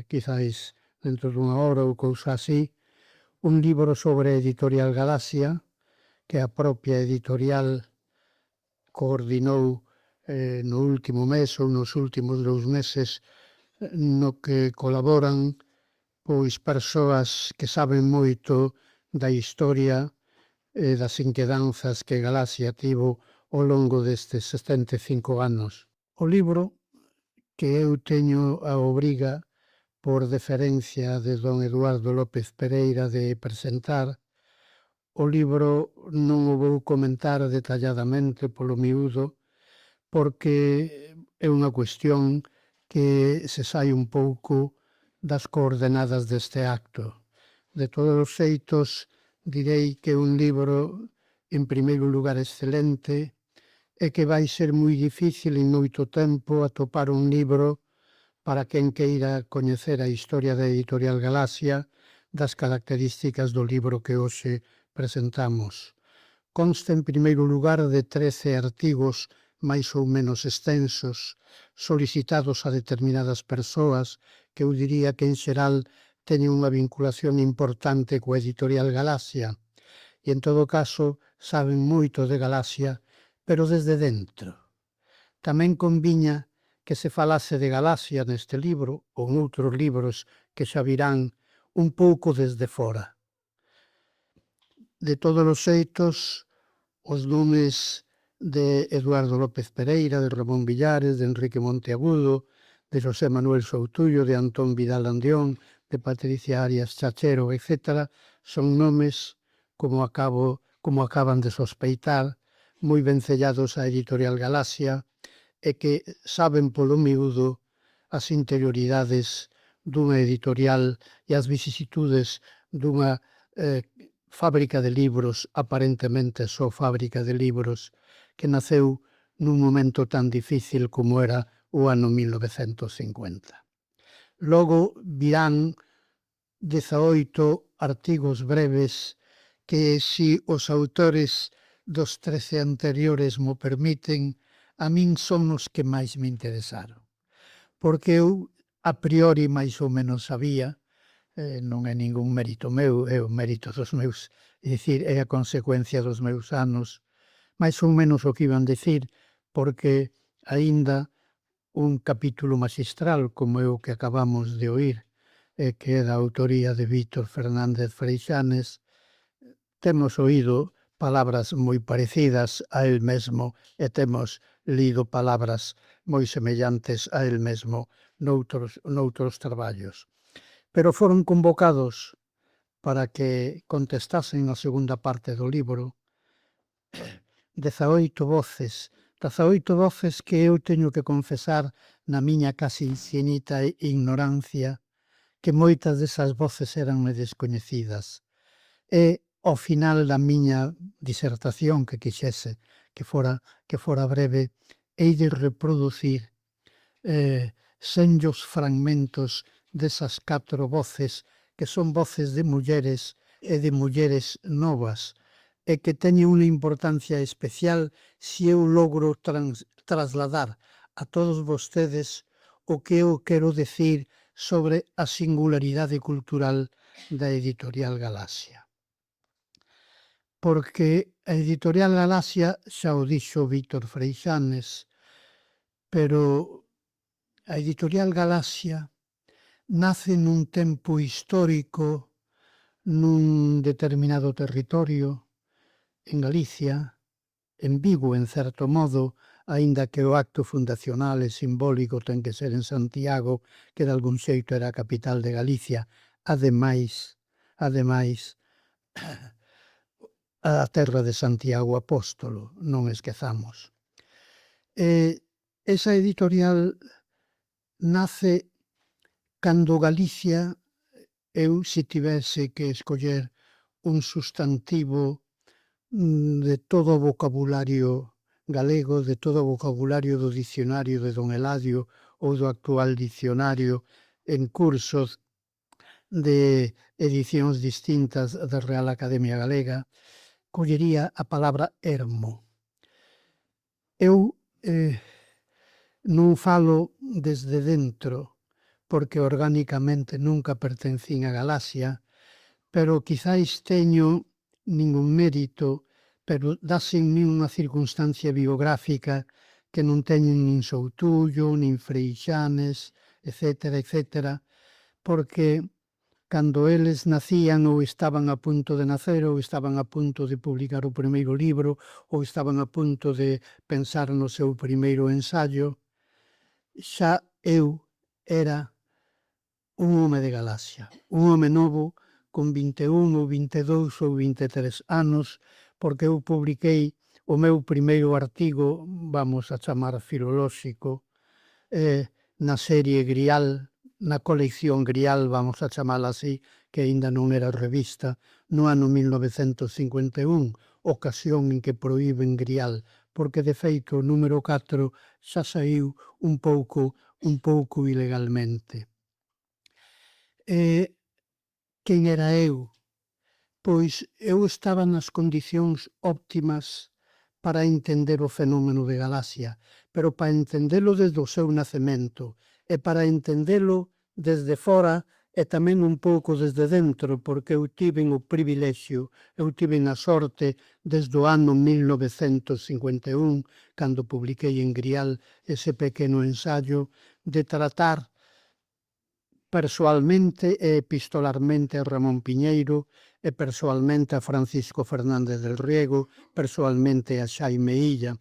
quizáis dentro dunha hora ou cousa así, un libro sobre a Editorial Galaxia, que a propia editorial coordinou no último mes ou nos últimos 2 meses, no que colaboran pois persoas que saben moito da historia e das inquedanzas que Galaxia tivo ao longo destes 75 anos. O libro que eu teño a obriga por deferencia de don Eduardo López Pereira de presentar, o libro non o vou comentar detalladamente polo miúdo, porque é unha cuestión que se sai un pouco das coordenadas deste acto. De todos os xeitos, direi que é un libro, en primeiro lugar, excelente, e que vai ser moi difícil en moito tempo atopar un libro para quen queira coñecer a historia da Editorial Galaxia, das características do libro que hoxe presentamos. Consta, en primeiro lugar, de 13 artigos máis ou menos extensos, solicitados a determinadas persoas que eu diría que en xeral teñen unha vinculación importante coa Editorial Galaxia e, en todo caso, saben moito de Galaxia, pero desde dentro. Tamén conviña que se falase de Galaxia neste libro ou en outros libros que xa virán un pouco desde fora. De todos os xeitos, os nomes de Eduardo López Pereira, de Ramón Villares, de Enrique Monteagudo, de José Manuel Soutuyo, de Antón Vidal Andión, de Patricia Arias Chachero, etc., son nomes, como acaban de sospeitar, moi vencellados á Editorial Galaxia e que saben polo miúdo as interioridades dunha editorial e as vicisitudes dunha fábrica de libros, aparentemente só fábrica de libros, que naceu nun momento tan difícil como era o ano 1950. Logo virán 18 artigos breves que, se os autores dos 13 anteriores mo permiten, a min son os que máis me interesaron. Porque eu, a priori, máis ou menos sabía, non é ningún mérito meu, é o mérito dos meus, é dicir, é a consecuencia dos meus anos, máis ou menos o que iban dicir, porque aínda un capítulo magistral como é o que acabamos de oír, que é da autoría de Víctor Fernández Freixanes, temos oído palabras moi parecidas a el mesmo e temos lido palabras moi semellantes a el mesmo noutros traballos. Pero foron convocados para que contestasen a segunda parte do libro 18 voces que eu teño que confesar na miña casi infinita ignorancia que moitas desas voces eranme descoñecidas. E ao final da miña disertación que quixese que fora breve, hei de reproducir senllos fragmentos desas 4 voces que son voces de mulleres e de mulleres novas e que teñen unha importancia especial se eu logro trasladar a todos vostedes o que eu quero decir sobre a singularidade cultural da Editorial Galaxia. Porque a Editorial Galaxia, xa o dixo Víctor Freixanes, pero a Editorial Galaxia nace nun tempo histórico, nun determinado territorio, en Galicia, en Vigo, en certo modo, aínda que o acto fundacional e simbólico ten que ser en Santiago, que de algún xeito era a capital de Galicia, ademais, a terra de Santiago Apóstolo, non esquezamos. Esa editorial nace cando Galicia, eu se tivese que escoller un sustantivo de todo o vocabulario galego, de todo o vocabulario do dicionario de Don Eladio ou do actual dicionario en cursos de edicións distintas da Real Academia Galega, collería a palabra ermo. Eu non falo desde dentro, porque orgánicamente nunca pertencín a Galaxia, pero quizáis teño ningún mérito, pero dase en mí unha circunstancia biográfica que non teñen nin Soutullo, nin Freixanes, etcétera, porque cando eles nacían ou estaban a punto de nacer ou estaban a punto de publicar o primeiro libro ou estaban a punto de pensar no seu primeiro ensaio, xa eu era un home de Galaxia, un home novo con 21 ou 22 ou 23 anos, porque eu publiquei o meu primeiro artigo, vamos a chamar filolóxico, na serie Grial, na colección Grial, vamos a chamala así, que aínda non era revista, no ano 1951, ocasión en que proíben Grial, porque de feito o número 4 xa saiu un pouco ilegalmente. Quen era eu? Pois eu estaba nas condicións óptimas para entender o fenómeno de Galaxia, pero para entendelo desde o seu nacemento e para entendelo desde fora e tamén un pouco desde dentro, porque eu tiven o privilexio, eu tiven a sorte desde o ano 1951, cando publiquei en Grial ese pequeno ensaio, de tratar persoalmente e epistolarmente a Ramón Piñeiro e persoalmente a Francisco Fernández del Riego, persoalmente a Xaime Illa.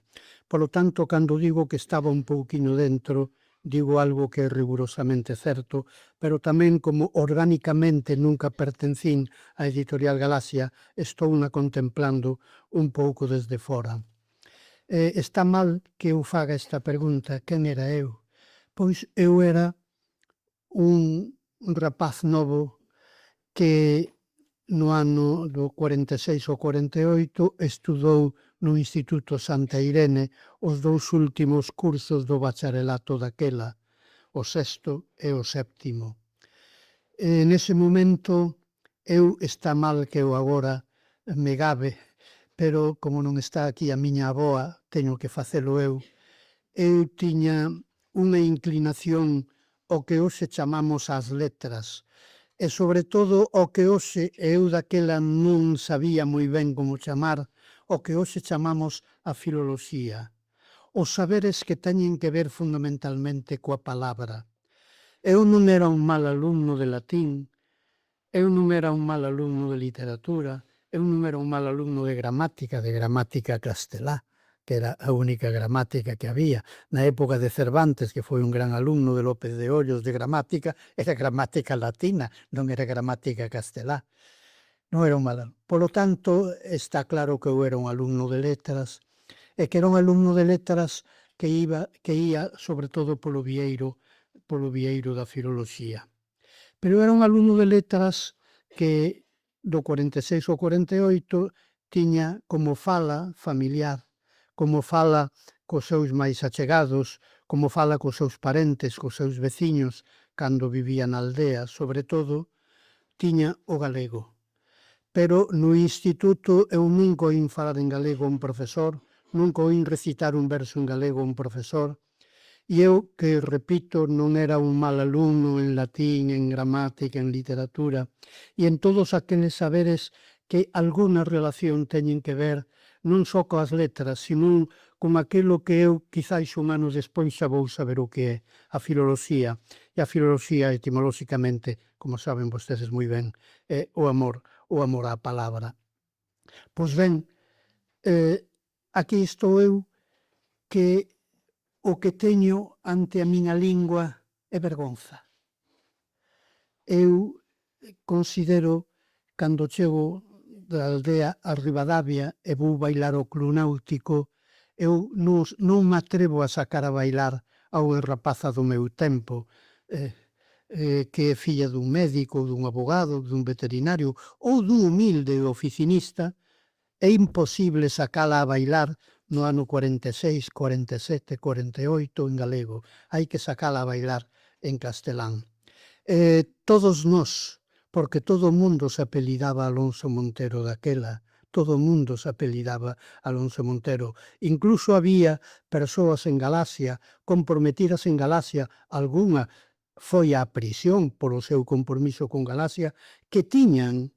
Polo tanto, cando digo que estaba un pouquiño dentro, digo algo que é rigurosamente certo, pero tamén como orgánicamente nunca pertencín á Editorial Galaxia, estou na contemplando un pouco desde fora. Está mal que eu faga esta pregunta, quen era eu? Pois eu era un rapaz novo que no ano do 46 ou 48 estudou no Instituto Santa Irene os dous últimos cursos do bacharelato daquela, o sexto e o séptimo. Nese momento, eu está mal que eu agora me gabe, pero como non está aquí a miña avoa, teño que facelo eu. Eu tiña unha inclinación ao que hoxe chamamos as letras, e sobre todo ao que hoxe eu daquela non sabía moi ben como chamar, o que hoxe chamamos a filoloxía, os saberes que teñen que ver fundamentalmente coa palabra. Eu non era un mal alumno de latín, eu non era un mal alumno de literatura, eu non era un mal alumno de gramática castelá, que era a única gramática que había. Na época de Cervantes, que foi un gran alumno de López de Hoyos de gramática, era gramática latina, non era gramática castelá. Non era un mal alumno. Polo tanto, está claro que eu era un alumno de letras, e que era un alumno de letras que ia sobre todo polo vieiro da filoloxía. Pero era un alumno de letras que do 46 ao 48 tiña como fala familiar, como fala cos seus máis achegados, como fala cos seus parentes, cos seus veciños, cando vivía na aldea, sobre todo, tiña o galego. Pero no instituto eu nunca oín falar en galego a un profesor, nunca oín recitar un verso en galego a un profesor, e eu, que repito, non era un mal alumno en latín, en gramática, en literatura, e en todos aqueles saberes que alguna relación teñen que ver non só coas letras, sino con aquilo que eu, quizáis un ano despois, xa vou saber o que é a filoloxía. E a filoloxía, etimolóxicamente, como saben vostedes moi ben, é o amor á palabra. Pois ben, aquí estou eu, que o que teño ante a miña lingua é vergonza. Eu considero, cando chego da aldea a Ribadavia e vou bailar o club náutico, eu non me atrevo a sacar a bailar a unha rapaza do meu tempo, que é filla dun médico, dun abogado, dun veterinario ou dun humilde oficinista, é imposible sacala a bailar no ano 46, 47, 48 en galego. Hai que sacala a bailar en castelán. Todos nós, porque todo o mundo se apelidaba Alonso Montero daquela, todo o mundo se apelidaba Alonso Montero. Incluso había persoas en Galaxia, comprometidas en Galaxia, algunha foi á prisión polo seu compromiso con Galaxia, que tiñan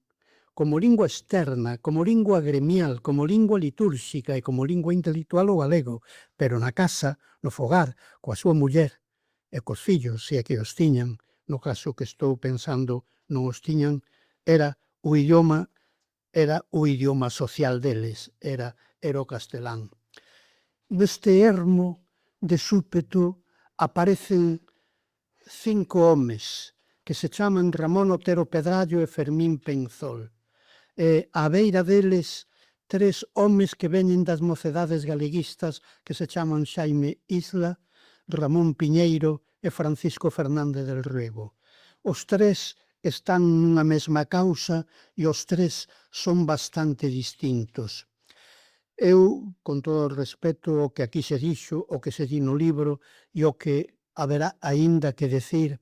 como lingua externa, como lingua gremial, como lingua litúrxica e como lingua intelectual o galego, pero na casa, no fogar, coa súa muller e cos fillos, se é que os tiñan, no caso que estou pensando non os tiñan, era o idioma social deles, era o castelán. Neste ermo de súpeto aparecen 5 homes que se chaman Ramón Otero Pedrallo e Fermín Penzol. Á beira deles 3 homes que veñen das mocedades galeguistas que se chaman Xaime Isla, Ramón Piñeiro e Francisco Fernández del Riego. Os 3 están nunha mesma causa e os 3 son bastante distintos. Eu, con todo o respeto ao que aquí se dixo, o que se di no libro e o que haberá aínda que decir,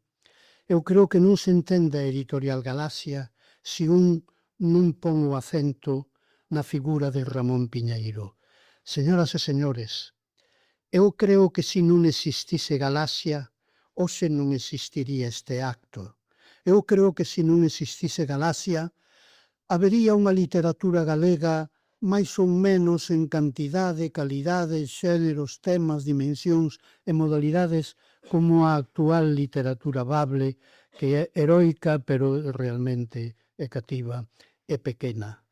eu creo que non se entende a editorial Galaxia se un non pon o acento na figura de Ramón Piñeiro. Señoras e señores, eu creo que se non existise Galaxia, hoxe non existiría este acto. Eu creo que se non existise Galaxia, habería unha literatura galega máis ou menos en cantidade, calidade, xéneros, temas, dimensións e modalidades como a actual literatura bable, que é heroica, pero realmente é cativa e pequena.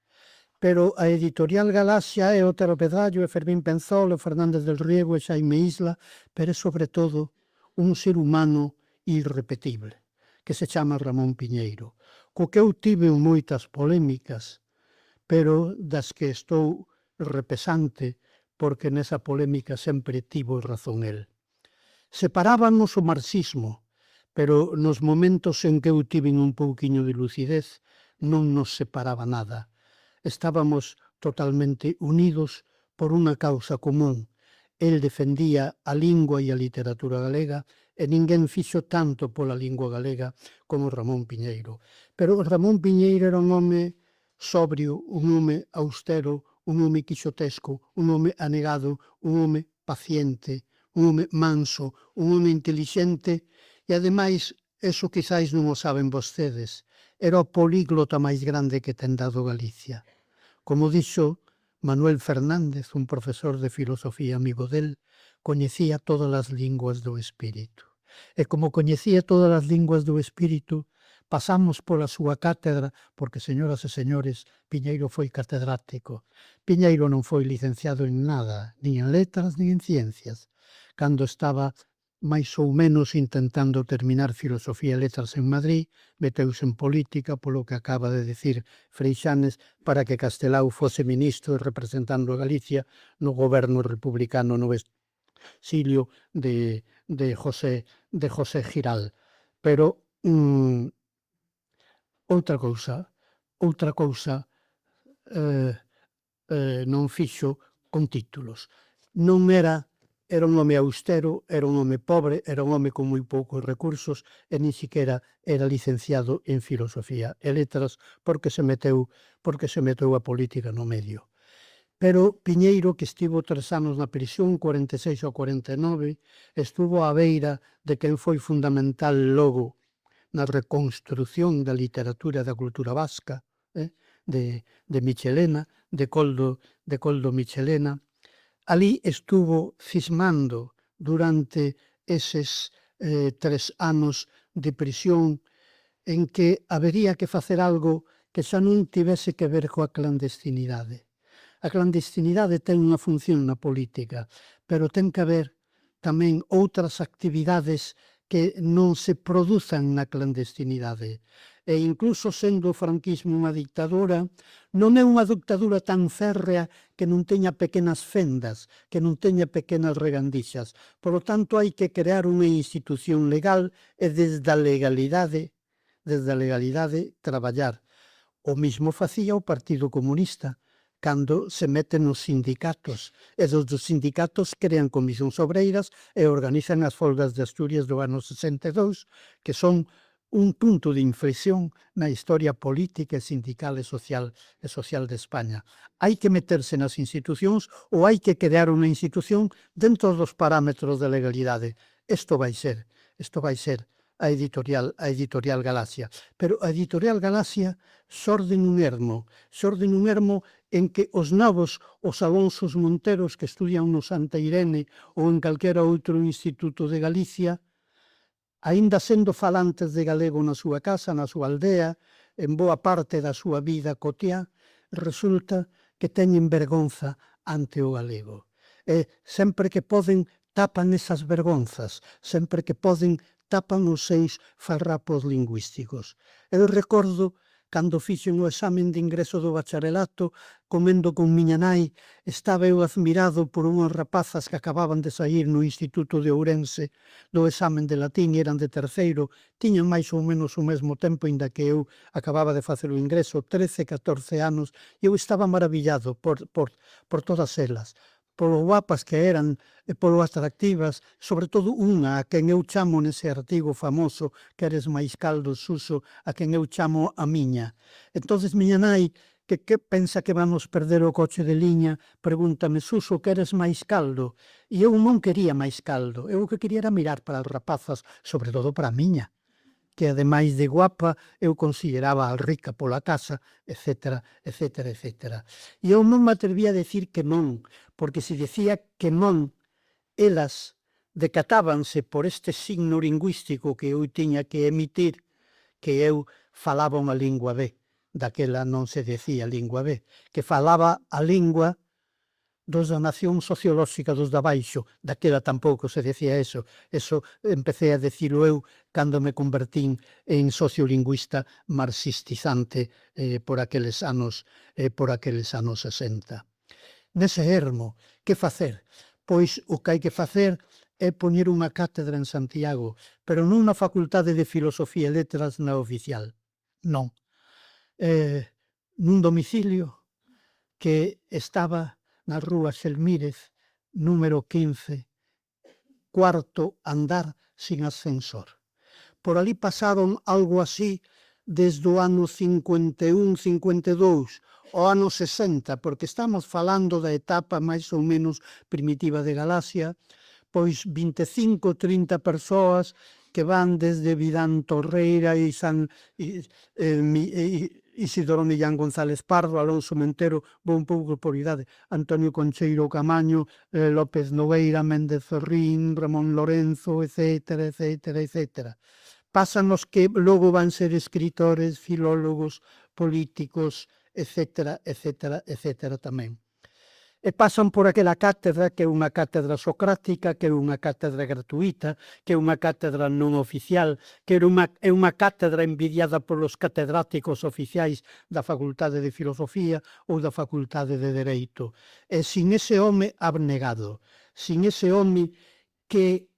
Pero a editorial Galaxia é Otero Pedrallo, e Fermín Penzol, e Fernández del Riego, e Xaime Isla, pero é sobre todo un ser humano irrepetible, que se chama Ramón Piñeiro, co que eu tive moitas polémicas, pero das que estou repesante, porque nesa polémica sempre tivo razón el. Separábamos o marxismo, pero nos momentos en que eu tiven un pouquiño de lucidez, non nos separaba nada. Estábamos totalmente unidos por unha causa común. El defendía a lingua e a literatura galega e ninguén fixo tanto pola lingua galega como Ramón Piñeiro. Pero Ramón Piñeiro era un home sobrio, un home austero, un home quixotesco, un home anegado, un home paciente, un home manso, un home intelixente e, ademais, eso quizáis non o saben vostedes, era o políglota máis grande que ten dado Galicia. Como dixo Manuel Fernández, un profesor de filosofía amigo del, coñecía todas as linguas do espírito. E como coñecía todas as linguas do espírito, pasamos pola súa cátedra, porque, señoras e señores, Piñeiro foi catedrático. Piñeiro non foi licenciado en nada, nin en letras, nin en ciencias. Cando estaba máis ou menos intentando terminar Filosofía e Letras en Madrid, meteuse en política polo que acaba de decir Freixanes para que Castelao fose ministro representando a Galicia no goberno republicano no exilio de José Giral. Pero outra cousa non fixo con títulos. Non era un home austero, era un home pobre, era un home con moi poucos recursos e nin siquiera era licenciado en Filosofía e Letras porque se meteu a política no medio. Pero Piñeiro, que estivo 3 anos na prisión, 46 ou 49, estuvo á beira de quen foi fundamental logo na reconstrución da literatura e da cultura vasca, de Michelena, de Coldo Michelena. Alí estuvo cismando durante eses 3 anos de prisión en que habería que facer algo que xa non tivese que ver coa clandestinidade. A clandestinidade ten unha función na política, pero ten que haber tamén outras actividades que non se produzan na clandestinidade. e incluso sendo o franquismo unha dictadura, non é unha dictadura tan férrea que non teña pequenas fendas, que non teña pequenas regandixas. Por lo tanto, hai que crear unha institución legal e desde a legalidade traballar. O mismo facía o Partido Comunista, cando se mete nos sindicatos, e dos sindicatos crean comisións obreiras e organizan as folgas de Asturias do ano 62, que son un punto de inflexión na historia política e sindical e social de España. Hai que meterse nas institucións ou hai que crear unha institución dentro dos parámetros de legalidade. Isto vai ser a editorial Galaxia. Pero a editorial Galaxia xorde nun ermo en que os novos, os Alonsos Monteros que estudian no Santa Irene ou en calquera outro instituto de Galicia, aínda sendo falantes de galego na súa casa, na súa aldea, en boa parte da súa vida cotiá, resulta que teñen vergonza ante o galego. E sempre que poden tapan esas vergonzas, sempre que poden tapan os seus farrapos lingüísticos. Eu recordo cando fixen o examen de ingreso do bacharelato, comendo con miña nai, estaba eu admirado por unhas rapazas que acababan de sair no Instituto de Ourense do examen de latín, eran de terceiro, tiñan máis ou menos o mesmo tempo, inda que eu acababa de facer o ingreso, 13, 14 anos, e eu estaba maravillado por todas elas, polo guapas que eran e polo atractivas, sobre todo unha a quen eu chamo nese artigo famoso que eres máis caldo, Suso, a quen eu chamo a miña. Entonces miña nai, que pensa que vamos perder o coche de liña, pregúntame, Suso, que eres máis caldo? E eu non quería máis caldo, eu o que quería era mirar para as rapazas, sobre todo para a miña, que ademais de guapa eu consideraba rica pola casa, etc. E eu non me atrevía a decir que non, porque se dicía que non, elas decatábanse por este signo lingüístico que eu tiña que emitir, que eu falaba unha lingua B, daquela non se decía lingua B, que falaba a lingua dos da nación sociolóxica dos da baixo, daquela tampouco se decía eso empecé a decilo eu cando me convertín en sociolingüista marxistizante por aqueles anos 60. Nese ermo, que facer? Pois o que hai que facer é poñer unha cátedra en Santiago, pero non na Facultade de Filosofía e Letras na oficial, non. Nun domicilio que estaba na rúa Xelmírez, número 15, cuarto andar sin ascensor. Por ali pasaron algo así desde o ano 51, 52, ao ano 60, porque estamos falando da etapa máis ou menos primitiva de Galaxia, pois 25, 30 persoas que van desde Vidán Torreira e Isidoro Millán González Pardo, Alonso Montero, vou un pouco por idade, Antonio Concheiro Camaño, López Nogueira, Méndez Ferrín, Ramón Lorenzo, etc. Pasan os que logo van ser escritores, filólogos, políticos, etc. tamén. E pasan por aquela cátedra que é unha cátedra socrática, que é unha cátedra gratuita, que é unha cátedra non oficial, que é unha cátedra envidiada polos catedráticos oficiais da Facultade de Filosofía ou da Facultade de Dereito. E sin ese home abnegado, sin ese home que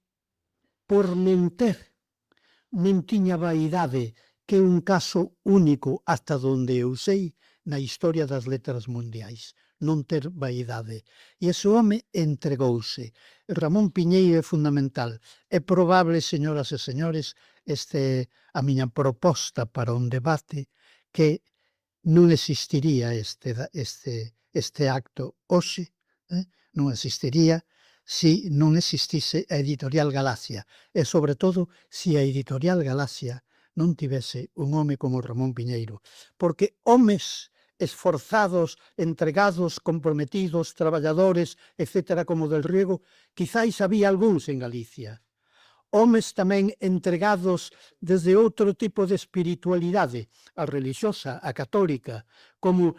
por non tiña vaidade, que é un caso único hasta donde eu sei na historia das letras mundiais, non ter vaidade. E ese home entregouse. Ramón Piñeiro é fundamental. É probable, señoras e señores, a miña proposta para un debate, que non existiría este acto hoxe, non existiría se non existise a editorial Galaxia. E, sobre todo, se a editorial Galaxia non tivese un home como Ramón Piñeiro. Porque homes esforzados, entregados, comprometidos, traballadores, etc., como del Riego, quizáis había algúns en Galicia. Homes tamén entregados desde outro tipo de espiritualidade, a religiosa, a católica, como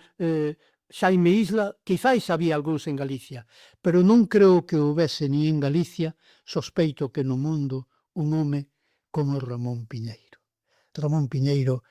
Xaime Isla, quizáis había algúns en Galicia, pero non creo que houvese ni en Galicia, sospeito que no mundo, un home como Ramón Piñeiro. Ramón Piñeiro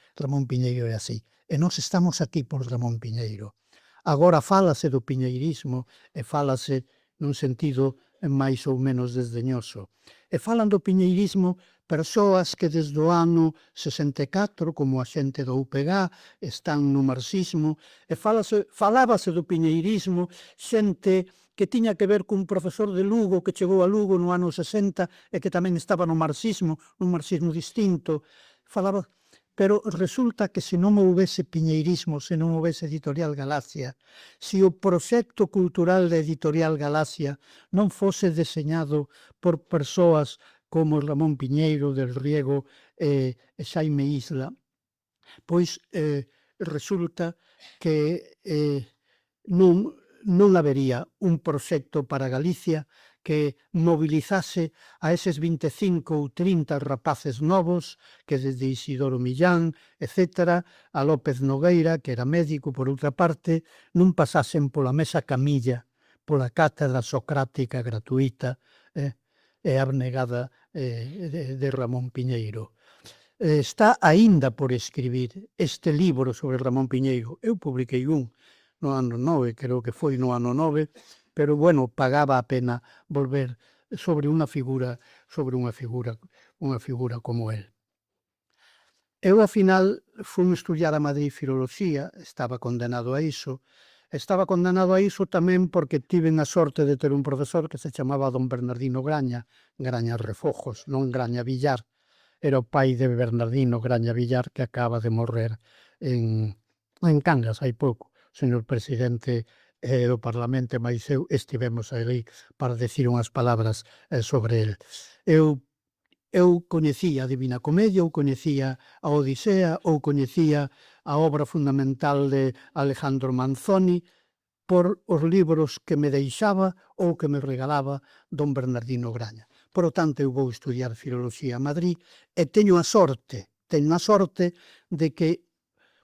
é así. E nós estamos aquí por Ramón Piñeiro. Agora fálase do piñeirismo e fálase nun sentido máis ou menos desdeñoso. E falan do piñeirismo persoas que desde o ano 64, como a xente do UPG, están no marxismo, e falábase do piñeirismo xente que tiña que ver cun profesor de Lugo que chegou a Lugo no ano 60 e que tamén estaba no marxismo, un marxismo distinto. Falaba... Pero resulta que se non houvese piñeirismo, se non houvese Editorial Galaxia, se o proxecto cultural da Editorial Galaxia non fose deseñado por persoas como Ramón Piñeiro, Del Riego e Xaime Isla, pois resulta que non habería un proxecto para Galicia que mobilizase a eses 25 ou 30 rapaces novos, que desde Isidoro Millán, etc., a López Nogueira, que era médico, por outra parte, non pasasen pola mesa camilla, pola cátedra socrática gratuita e abnegada de Ramón Piñeiro. Está aínda por escribir este libro sobre Ramón Piñeiro. Eu publiquei un no ano 9, creo que foi no ano 9, pero, bueno, pagaba a pena volver sobre unha figura como el. Eu, ao final, fui estudiar a Madrid Filoloxía, estaba condenado a iso. Estaba condenado a iso tamén porque tiven a sorte de ter un profesor que se chamaba don Bernardino Graña, Graña Refojos, non Graña Villar. Era o pai de Bernardino Graña Villar, que acaba de morrer en Cangas hai pouco. O señor presidente do Parlamento, mais eu estivemos ali para decir unhas palabras sobre el. Eu coñecía a Divina Comedia, ou coñecía a Odisea, ou coñecía a obra fundamental de Alejandro Manzoni por os libros que me deixaba ou que me regalaba don Bernardino Graña. Por lo tanto, eu vou estudiar Filoloxía a Madrid e teño a sorte de que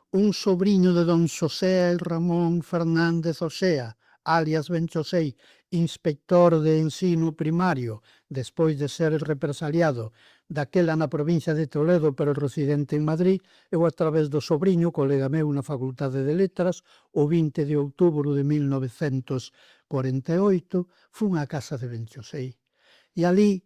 un sobriño de don Xosé Ramón Fernández Osea, alias Benchosei, inspector de ensino primario, despois de ser represaliado daquela na provincia de Toledo, pero residente en Madrid, eu a través do sobriño, colega meu na Facultade de Letras, o 20 de outubro de 1948, fun á casa de Benchosei. E ali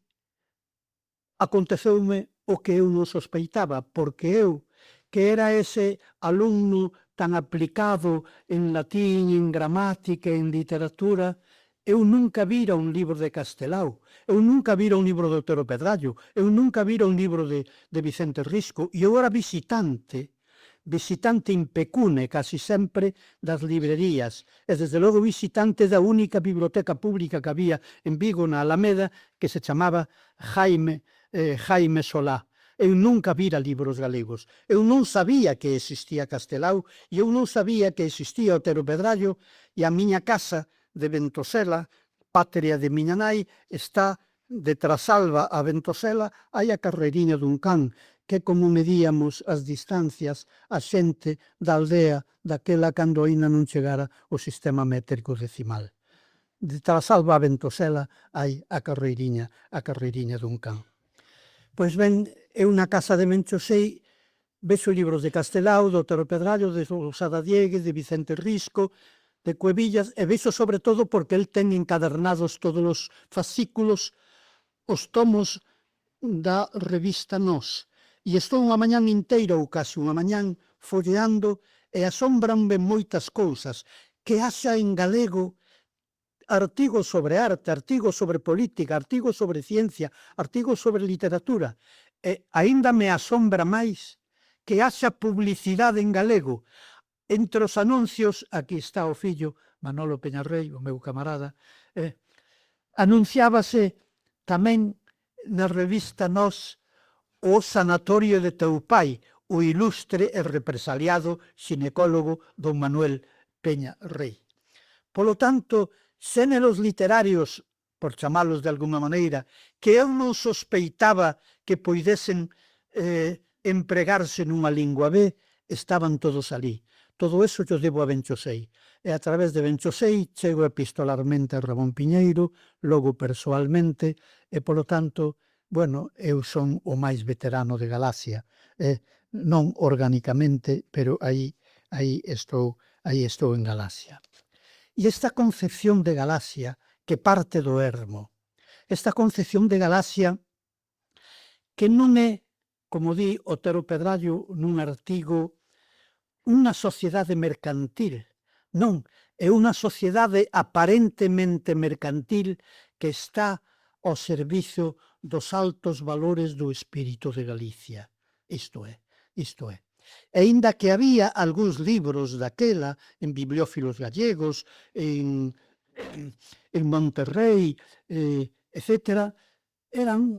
aconteceume o que eu non sospeitaba, porque eu, que era ese alumno tan aplicado en latín, en gramática, en literatura, eu nunca vira un libro de Castelao, eu nunca vira un libro de Otero Pedrallo, eu nunca vira un libro de Vicente Risco, e eu era visitante impecune casi sempre das librerías, e desde logo visitante da única biblioteca pública que había en Vigo, na Alameda, que se chamaba Jaime Solá. Eu nunca vira libros galegos. Eu non sabía que existía Castelao e eu non sabía que existía Otero Pedrallo, e a miña casa de Ventosela, patria de miña nai, está de Trasalba a Ventosela, hai a carreiriña dun can, que como medíamos as distancias a xente da aldea daquela cando aínda non chegara o sistema métrico decimal. De Trasalba a Ventosela hai a carreiriña dun can. Pois ben, eu na casa de Benchosei vexo libros de Castelao, de Otero Pedrallo, de Losada Diegues, de Vicente Risco, de Cuevillas, e vexo sobre todo porque el ten encadernados todos os fascículos, os tomos da revista Nós. E estou unha mañán inteira ou casi unha mañán folleando e asombranme moitas cousas, que haxa en galego artigos sobre arte, artigos sobre política, artigos sobre ciencia, artigos sobre literatura. E aínda me asombra máis que haxa publicidade en galego. Entre os anuncios, aquí está o fillo, Manolo Peñarrei, o meu camarada, anunciábase tamén na revista Nós o sanatorio de teu pai, o ilustre e represaliado xinecólogo don Manuel Peñarrei. Polo tanto, xéneros literarios, por chamalos de alguma maneira, que eu non sospeitaba que poidesen empregarse nunha lingua B, estaban todos ali. Todo eso yo debo a Benchosei. E a través de Benchosei chego epistolarmente a Ramón Piñeiro, logo persoalmente, e polo tanto, bueno, eu son o máis veterano de Galaxia. non orgánicamente, pero aí estou en Galaxia. E esta concepción de Galaxia que parte do ermo, esta concepción de Galaxia que non é, como di Otero Pedrallo nun artigo, unha sociedade mercantil, non, é unha sociedade aparentemente mercantil que está ao servizo dos altos valores do espírito de Galicia. Isto é. E aínda que había algúns libros daquela en bibliófilos gallegos, en Monterrey, etc., eran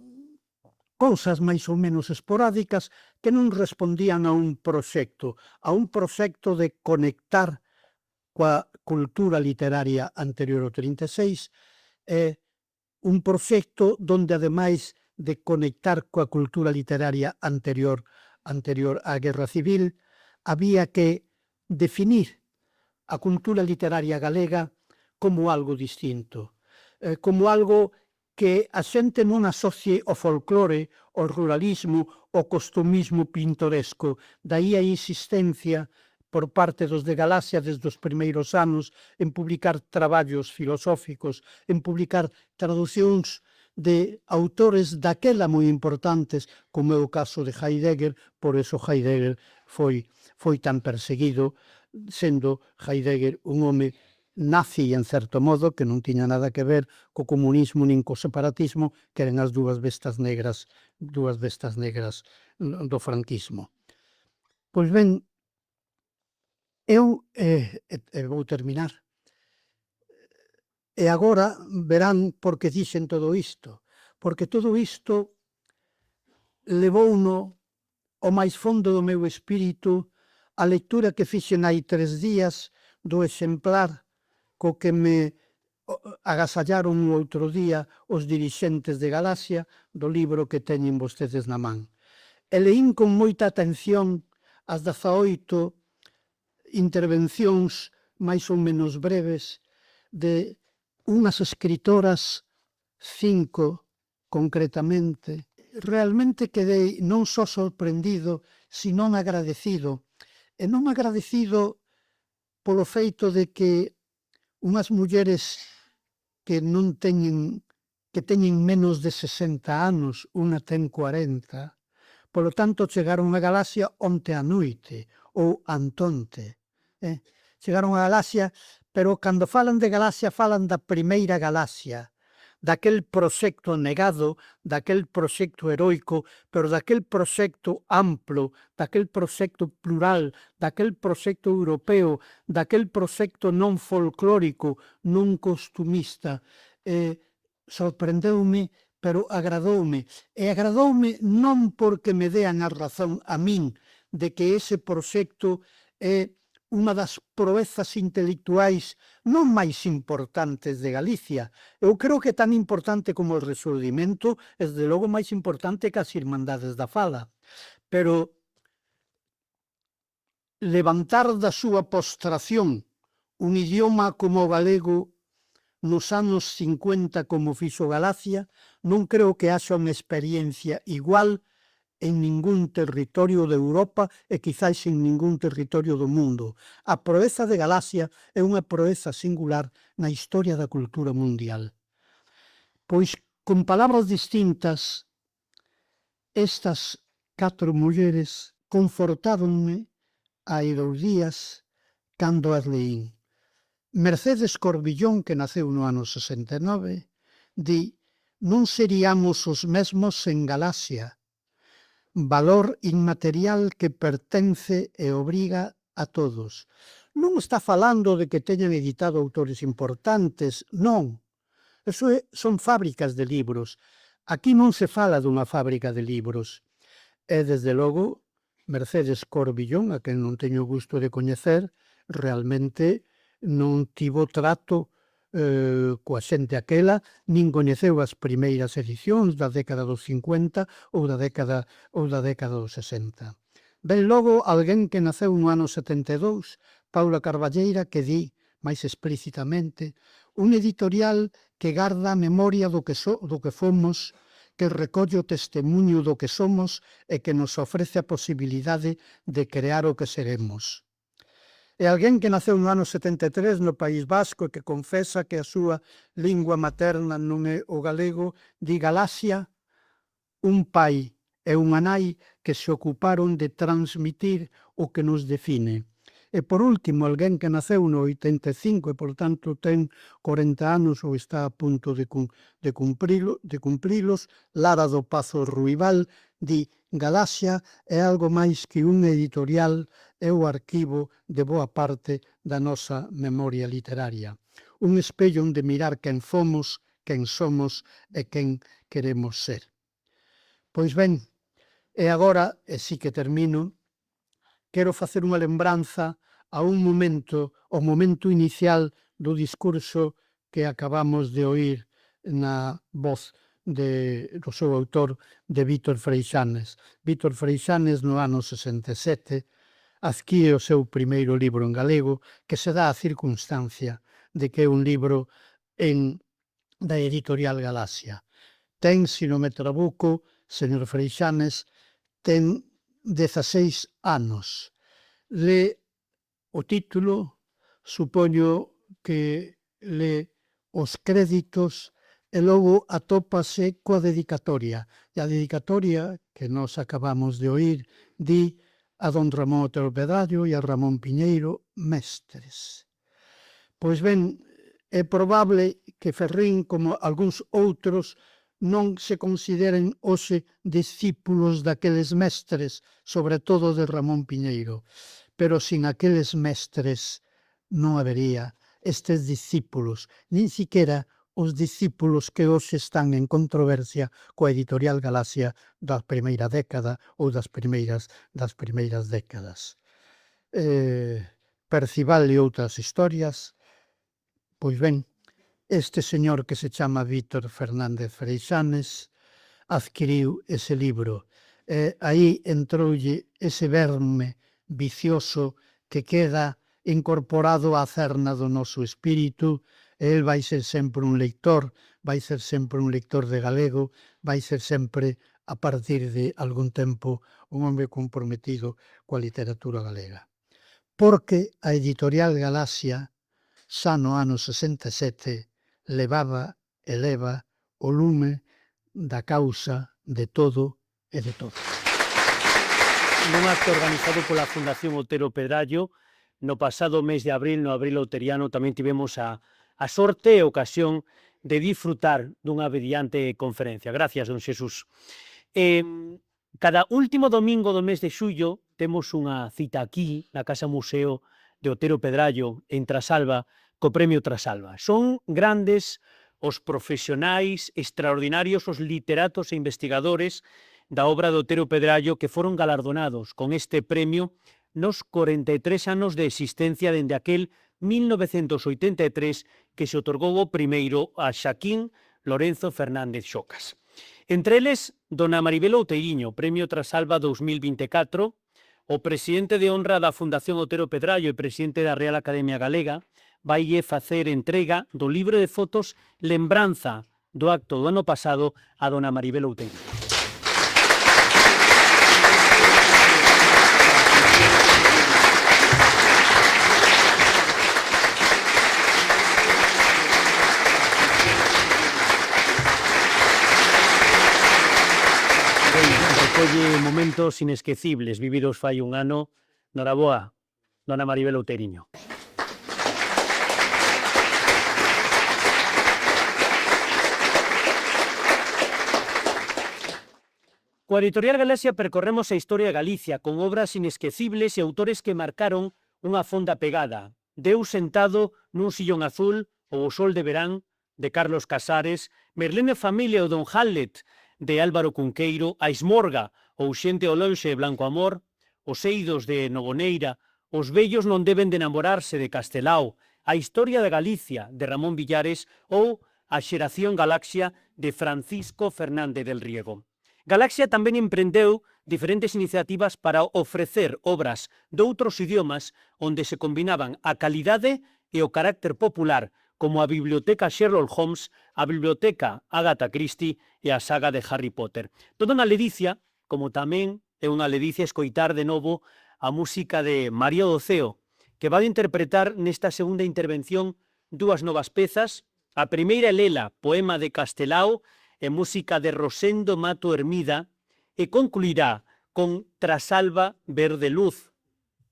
cousas máis ou menos esporádicas que non respondían a un proxecto de conectar coa cultura literaria anterior ao 36, un proxecto donde, ademais de conectar coa cultura literaria anterior á Guerra Civil, había que definir a cultura literaria galega como algo distinto, como algo que a xente non asocie o folclore, o ruralismo, o costumismo pintoresco. Daí a insistencia por parte dos de Galaxia desde os primeiros anos en publicar traballos filosóficos, en publicar traducións de autores daquela moi importantes, como é o caso de Heidegger. Por eso Heidegger foi tan perseguido, sendo Heidegger un home nazi, en certo modo, que non tiña nada que ver co comunismo nin co separatismo, que eran as dúas bestas negras do franquismo. Pois ben, eu vou terminar. E agora verán por que dixen todo isto, porque todo isto levouno ao máis fondo do meu espírito a lectura que fixen hai 3 días do exemplar co que me agasallaron o outro día os dirixentes de Galaxia do libro que teñen vostedes na man. E leín con moita atención as 18 intervencións máis ou menos breves de unhas escritoras, 5 concretamente. Realmente quedei non só sorprendido, sino agradecido. E non agradecido polo feito de que unhas mulleres que non teñen, que teñen menos de 60 anos, unha ten 40, polo tanto chegaron a Galaxia onte a noite, ou antonte. Chegaron a Galaxia, pero cando falan de Galaxia falan da primeira Galaxia, daquel proxecto negado, daquel proxecto heroico, pero daquel proxecto amplo, daquel proxecto plural, daquel proxecto europeo, daquel proxecto non folclórico, non costumista. Sorprendeume, pero agradoume. E agradoume non porque me dean a razón a min de que ese proxecto é unha das proezas intelectuais non máis importantes de Galicia. Eu creo que tan importante como o Resurdimento, é de logo máis importante que as Irmandades da Fala. Pero levantar da súa postración un idioma como o galego nos anos 50 como fixo Galaxia, non creo que haxa unha experiencia igual en ningún territorio de Europa e quizáis en ningún territorio do mundo. A proeza de Galaxia é unha proeza singular na historia da cultura mundial. Pois, con palabras distintas, estas 4 mulleres confortáronme hai 2 días cando as leín. Mercedes Corbillón, que naceu no ano 69, di: non seríamos os mesmos sen Galaxia, valor inmaterial que pertence e obriga a todos. Non está falando de que teñan editado autores importantes, non. Eso son fábricas de libros. Aquí non se fala dunha fábrica de libros. E, desde logo, Mercedes Corbillón, a quen non teño gusto de coñecer, realmente non tivo trato coa xente aquela, nin coñeceu as primeiras edicións da década dos 50 ou da década dos 60. Ben logo, alguén que naceu no ano 72, Paula Carballeira, que di, máis explícitamente, un editorial que garda a memoria do que fomos, que recolle o testemunho do que somos e que nos ofrece a posibilidade de crear o que seremos. E alguén que naceu no ano 73 no País Vasco e que confesa que a súa lingua materna non é o galego, di Galaxia, un pai e unha nai que se ocuparon de transmitir o que nos define. E por último, alguén que naceu no 85 e, por tanto, ten 40 anos ou está a punto de cumprilos, Lara do Pazo Ruibal, di Galaxia é algo máis que un editorial e o arquivo de boa parte da nosa memoria literaria. Un espello onde mirar quen fomos, quen somos e quen queremos ser. Pois ben, e agora, e si que termino, quero facer unha lembranza a un momento, o momento inicial do discurso que acabamos de oír na voz do seu autor, de Vítor Freixanes. Vítor Freixanes, no ano 67, adquire o seu primeiro libro en galego, que se dá a circunstancia de que é un libro da editorial Galaxia. Ten, se non me trabuco, señor Freixanes, ten 16 anos. Le o título, supoño que le os créditos e logo atópase coa dedicatoria. E a dedicatoria que nos acabamos de oír di a don Ramón Otero Pedrallo e a Ramón Piñeiro, mestres. Pois ben, é probable que Ferrín, como algúns outros, non se consideren hoxe discípulos daqueles mestres, sobre todo de Ramón Piñeiro. Pero sin aqueles mestres non habería estes discípulos, nin siquiera os discípulos que hoxe están en controversia coa editorial Galaxia da primeira década ou das primeiras décadas. Percival e outras historias, pois ben, este señor que se chama Vítor Fernández Freixanes adquiriu ese libro e aí entroulle ese verme vicioso que queda incorporado á cerna do noso espírito. El vai ser sempre un lector de galego, vai ser sempre, a partir de algún tempo, un home comprometido coa literatura galega. Porque a editorial Galaxia, xa no ano 67, levaba e leva o lume da causa de todo e de todo. Nun acto organizado pola Fundación Otero Pedrallo, no pasado mes de abril, no Abril Outeriano, tamén tivemos a sorte e ocasión de disfrutar dunha brillante conferencia. Gracias, don Xesús. Cada último domingo do mes de xullo temos unha cita aquí, na Casa Museo de Otero Pedrallo, en Trasalba, co Premio Trasalba. Son grandes os profesionais extraordinarios, os literatos e investigadores da obra de Otero Pedrallo que foron galardonados con este premio nos 43 anos de existencia dende aquel 1983 que se otorgou o primeiro a Xaquín Lorenzo Fernández Xocas. Entre eles, dona Maribel Outeiriño, Premio Trasalba 2024, o presidente de honra da Fundación Otero Pedrallo e presidente da Real Academia Galega, vaille facer entrega do libro de fotos lembranza do acto do ano pasado a dona Maribel Outeiriño. Recolle momentos inesquecibles vividos fai un ano. Noraboa, dona Maribel Outeiriño. Coa editorial Galaxia percorremos a historia de Galicia con obras inesquecibles e autores que marcaron unha fonda pegada. Deus sentado nun sillón azul ou O sol de verán, de Carlos Casares, Merlene Familia ou Don Hamlet, de Álvaro Cunqueiro, A Esmorga ou Xente ao lonxe de Blanco Amor, Os eidos de Nogoneira, Os vellos non deben de enamorarse, de Castelao, A historia de Galicia, de Ramón Villares ou A xeración Galaxia, de Francisco Fernández del Riego. Galaxia tamén emprendeu diferentes iniciativas para ofrecer obras doutros idiomas onde se combinaban a calidade e o carácter popular como a Biblioteca Sherlock Holmes, a Biblioteca Agatha Christie e a saga de Harry Potter. Toda unha ledicia, como tamén é unha ledicia escoitar de novo a música de María do Ceo, que vai interpretar nesta segunda intervención dúas novas pezas. A primeira é Lela, poema de Castelao e música de Rosendo Mato Hermida, e concluirá con Trasalba Verde Luz.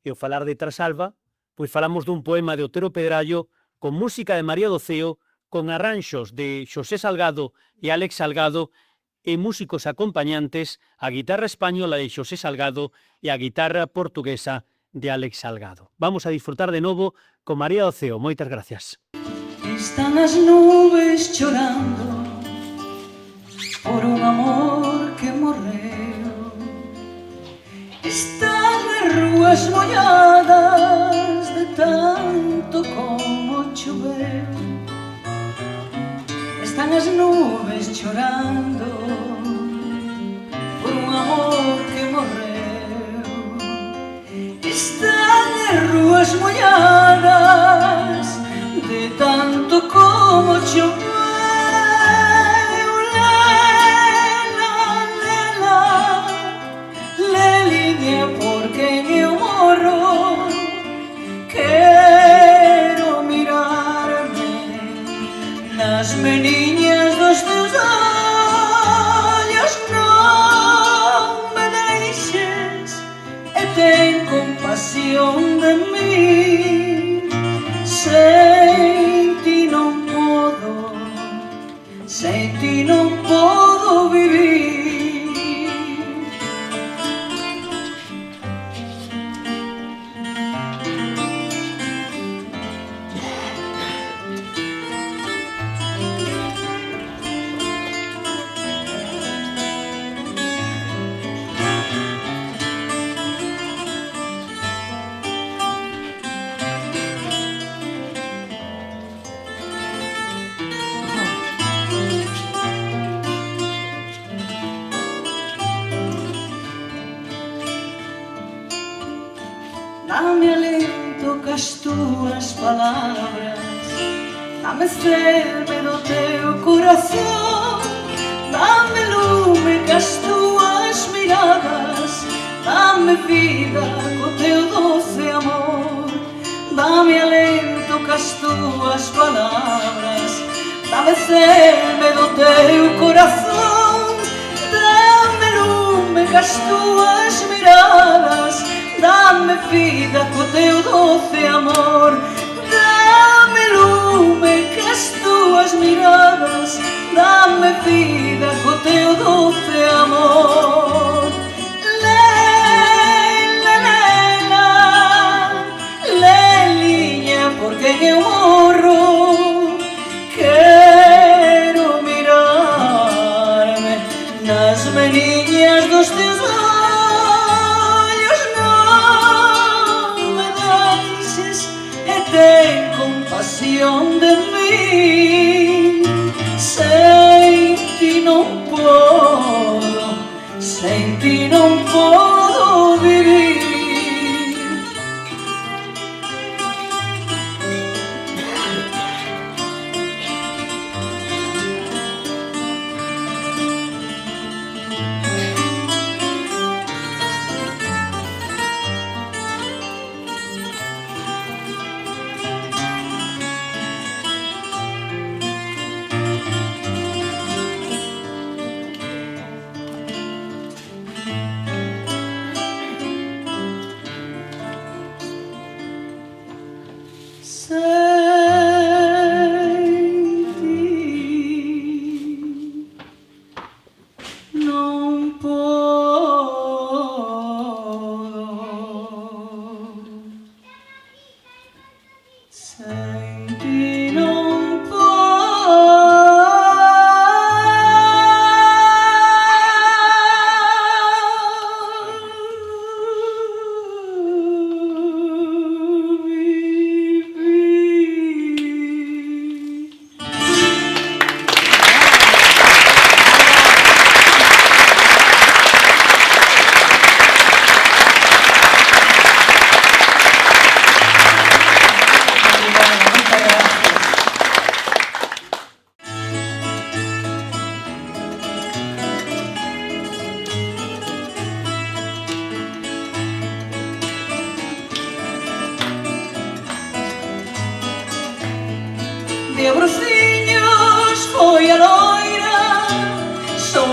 E ao falar de Trasalba, pois falamos dun poema de Otero Pedrallo con música de María do Ceo, con arranxos de Xosé Salgado e Álex Salgado e músicos acompañantes, a guitarra española de Xosé Salgado e a guitarra portuguesa de Álex Salgado. Vamos a disfrutar de novo con María do Ceo. Moitas gracias. Están as nubes chorando por un amor que morreu. Están as rúas molladas de tanto como choveu. Están as nubes chorando por un amor que morreu. Están as rúas molladas de tanto como choveu. Porque eu morro, quero mirarme nas meniñas dos teus ollos. Non me deixes e ten compasión de mí. Sem ti non podo, sem ti non podo vivir. Dame alento cas túas palabras, dame cerme do teu corazón, dame lume cas túas miradas, dame vida co teu doce amor. Dame alento cas túas palabras, dame cerme do teu corazón, dame lume cas túas miradas, dame vida co teu doce amor. Dame lume cas túas miradas, dame vida co teu doce amor. Lela, lela, leliña, porque eu morro, quero mirarme nas meniñas dos teus ollos. Ten compasión de mí. Sem ti non podo, sem ti non podo vivir.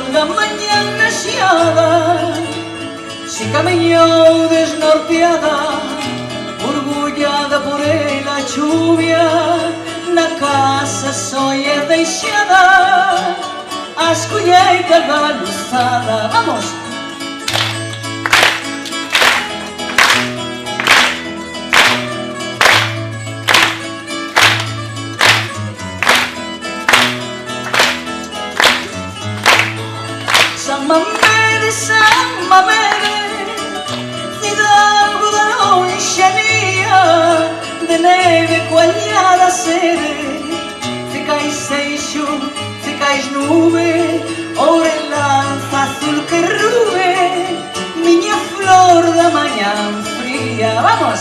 longa mañá na xiada, si camiñou desnorteada, orgullada por ela chuvia, na casa soia deixada, as colleitas da luzada. Vamos! San Mamede, Hidalgo da lonxanía, de neve coalhada sede, ficais seixo, ficais nube, ourelanza azul que rube, miña flor da mañá fría. Vamos!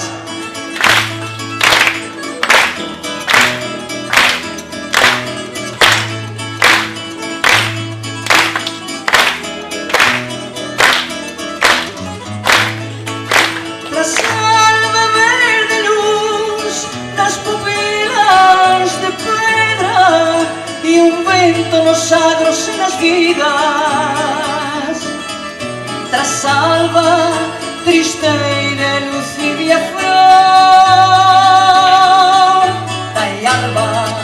Salva verde luz nas pupilas de pedra e un vento nos agros e nas vidas. Tras salva, tristeira e lucidia flor da alba.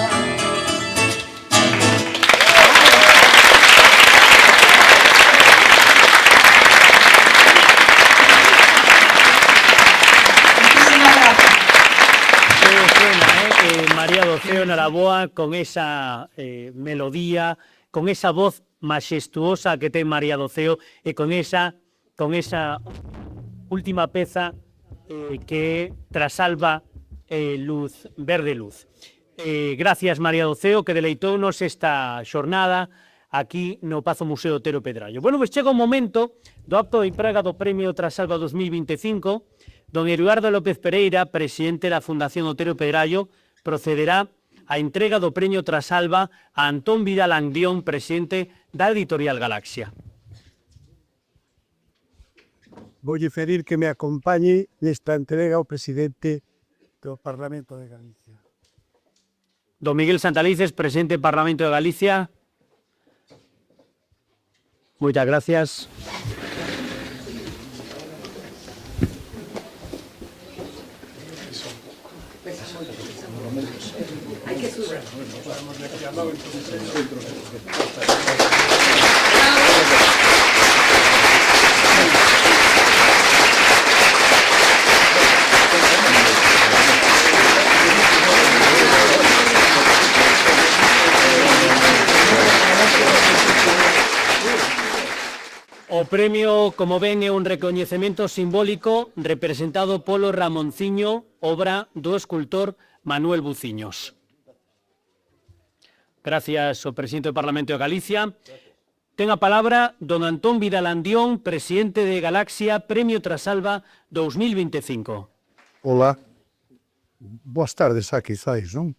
María do Ceo Naraboa, con esa melodía, con esa voz majestuosa que ten María do Ceo e con esa última peza que Trasalba Luz, Verde Luz. Gracias, María do Ceo, que deleitounos esta xornada aquí no Pazo Museo Otero Pedrallo. Bueno, pois chega o momento do acto de emprega do Premio Trasalba 2025. Don Eduardo López Pereira, presidente da Fundación Otero Pedrallo, procederá a entrega do Premio Trasalba a Antón Vidal Andión, presidente da Editorial Galaxia. Voulle pedir que me acompañe nesta entrega ao presidente do Parlamento de Galicia. Don Miguel Santalices, presidente do Parlamento de Galicia. Moitas gracias. Hay que subir. O premio, como ven, é un recoñecemento simbólico representado polo Ramonciño, obra do escultor Manuel Buciños. Gracias ao presidente do Parlamento de Galicia. Ten a palabra don Antón Vidal Andión, presidente de Galaxia, Premio Trasalba 2025. Ola, boas tardes a quizáis, non?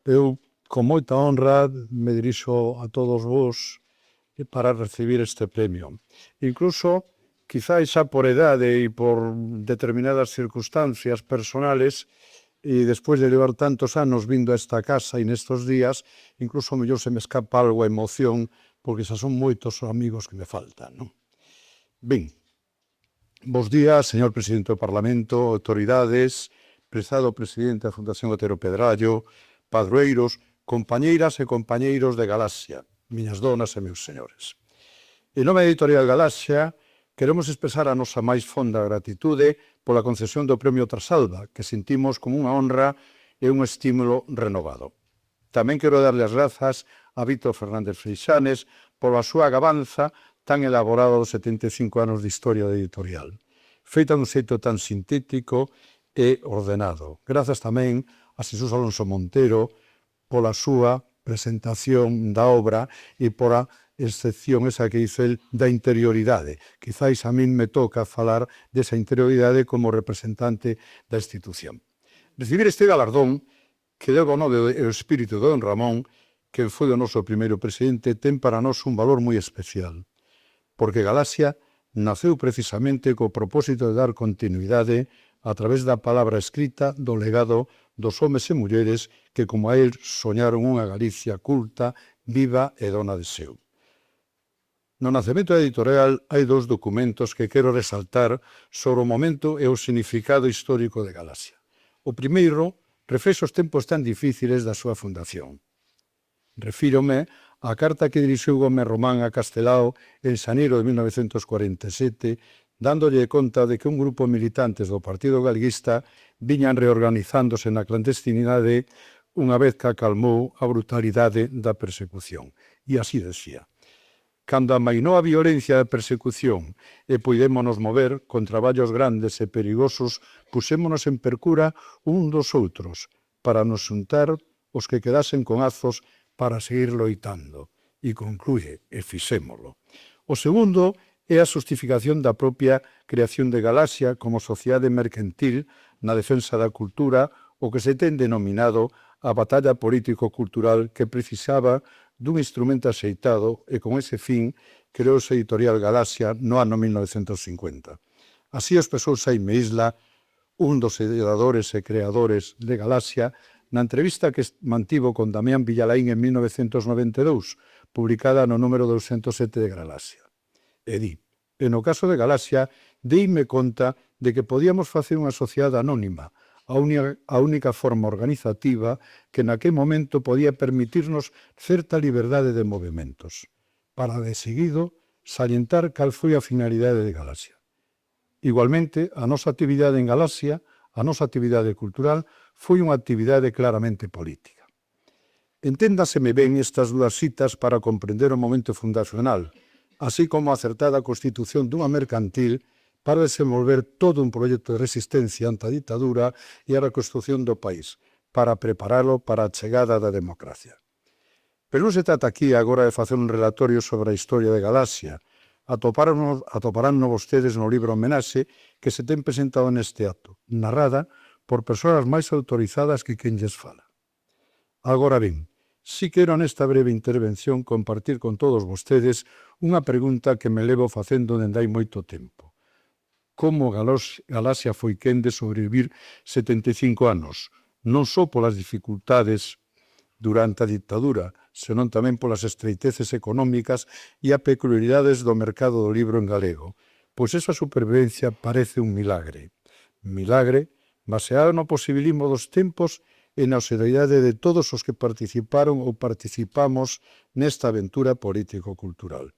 Eu, con moita honra, me dirixo a todos vos para recibir este premio. Incluso, quizáis xa por edade e por determinadas circunstancias personales, e despois de levar tantos anos vindo a esta casa e nestos días, incluso mellor se me escapa algo a emoción, porque xa son moitos amigos que me faltan, non? Ben, bos días, señor presidente do Parlamento, autoridades, prezado presidente da Fundación Otero Pedrallo, padroeiros, compañeiras e compañeiros de Galaxia, miñas donas e meus señores. En nome da Editorial Galaxia, queremos expresar a nosa máis fonda gratitude pola concesión do Premio Trasalba, que sentimos como unha honra e un estímulo renovado. Tamén quero darle as grazas a Víctor Fernández Freixanes pola súa gabanza tan elaborada dos 75 anos de historia da editorial, feita dun xeito tan sintético e ordenado. Grazas tamén a Xesús Alonso Montero pola súa presentación da obra e pola excepción esa que hizo el da interioridade. Quizáis a min me toca falar desa interioridade como representante da institución. Recibir este galardón que deu o nome do espírito de don Ramón, que foi o noso primeiro presidente, ten para nós un valor moi especial, porque Galaxia naceu precisamente co propósito de dar continuidade a través da palabra escrita do legado dos homes e mulleres que, como a el, soñaron unha Galicia culta, viva e dona de seu. No nacemento da editorial hai dous documentos que quero resaltar sobre o momento e o significado histórico de Galaxia. O primeiro reflexa os tempos tan difíciles da súa fundación. Refírome á carta que dirixiu Gómez Román a Castelao en xaneiro de 1947, dándolle conta de que un grupo de militantes do Partido Galeguista viñan reorganizándose na clandestinidade unha vez que acalmou a brutalidade da persecución. E así decía: cando amainou a violencia da persecución e puidémonos mover con traballos grandes e perigosos, pusémonos en percura un dos outros para nos xuntar os que quedasen con azos para seguir loitando. E conclúe, e fixémolo. O segundo é a justificación da propia creación de Galaxia como sociedade mercantil na defensa da cultura, o que se ten denominado a batalla político-cultural que precisaba dun instrumento axeitado e con ese fin creouse a editorial Galaxia no ano 1950. Así expresou Xaime Isla, un dos ideadores e creadores de Galaxia, na entrevista que mantivo con Damián Villalaín en 1992, publicada no número 207 de Galaxia. E di, e no caso de Galaxia, deime conta de que podíamos facer unha sociedade anónima, a única forma organizativa que naquel momento podía permitirnos certa liberdade de movimentos, para de seguido salientar cal foi a finalidade de Galaxia. Igualmente, a nosa actividade en Galaxia, a nosa actividade cultural, foi unha actividade claramente política. Enténdaseme ben estas dúas citas para comprender o momento fundacional, así como a acertada constitución dunha mercantil para desenvolver todo un proxecto de resistencia ante a ditadura e a reconstrucción do país, para preparalo para a chegada da democracia. Pero non se trata aquí agora de facer un relatorio sobre a historia de Galaxia. Atoparán vostedes no libro Homenaxe que se ten presentado neste acto, narrada por persoas máis autorizadas que quen lles fala. Agora ben, si quero nesta breve intervención compartir con todos vostedes unha pregunta que me levo facendo dende hai moito tempo. Como Galaxia foi quen de sobrevivir 75 anos, non só polas dificultades durante a ditadura, senón tamén polas estreiteces económicas e a peculiaridades do mercado do libro en galego, pois esa supervivencia parece un milagre. Milagre baseado no posibilismo dos tempos e na auxiliaridade de todos os que participaron ou participamos nesta aventura político-cultural.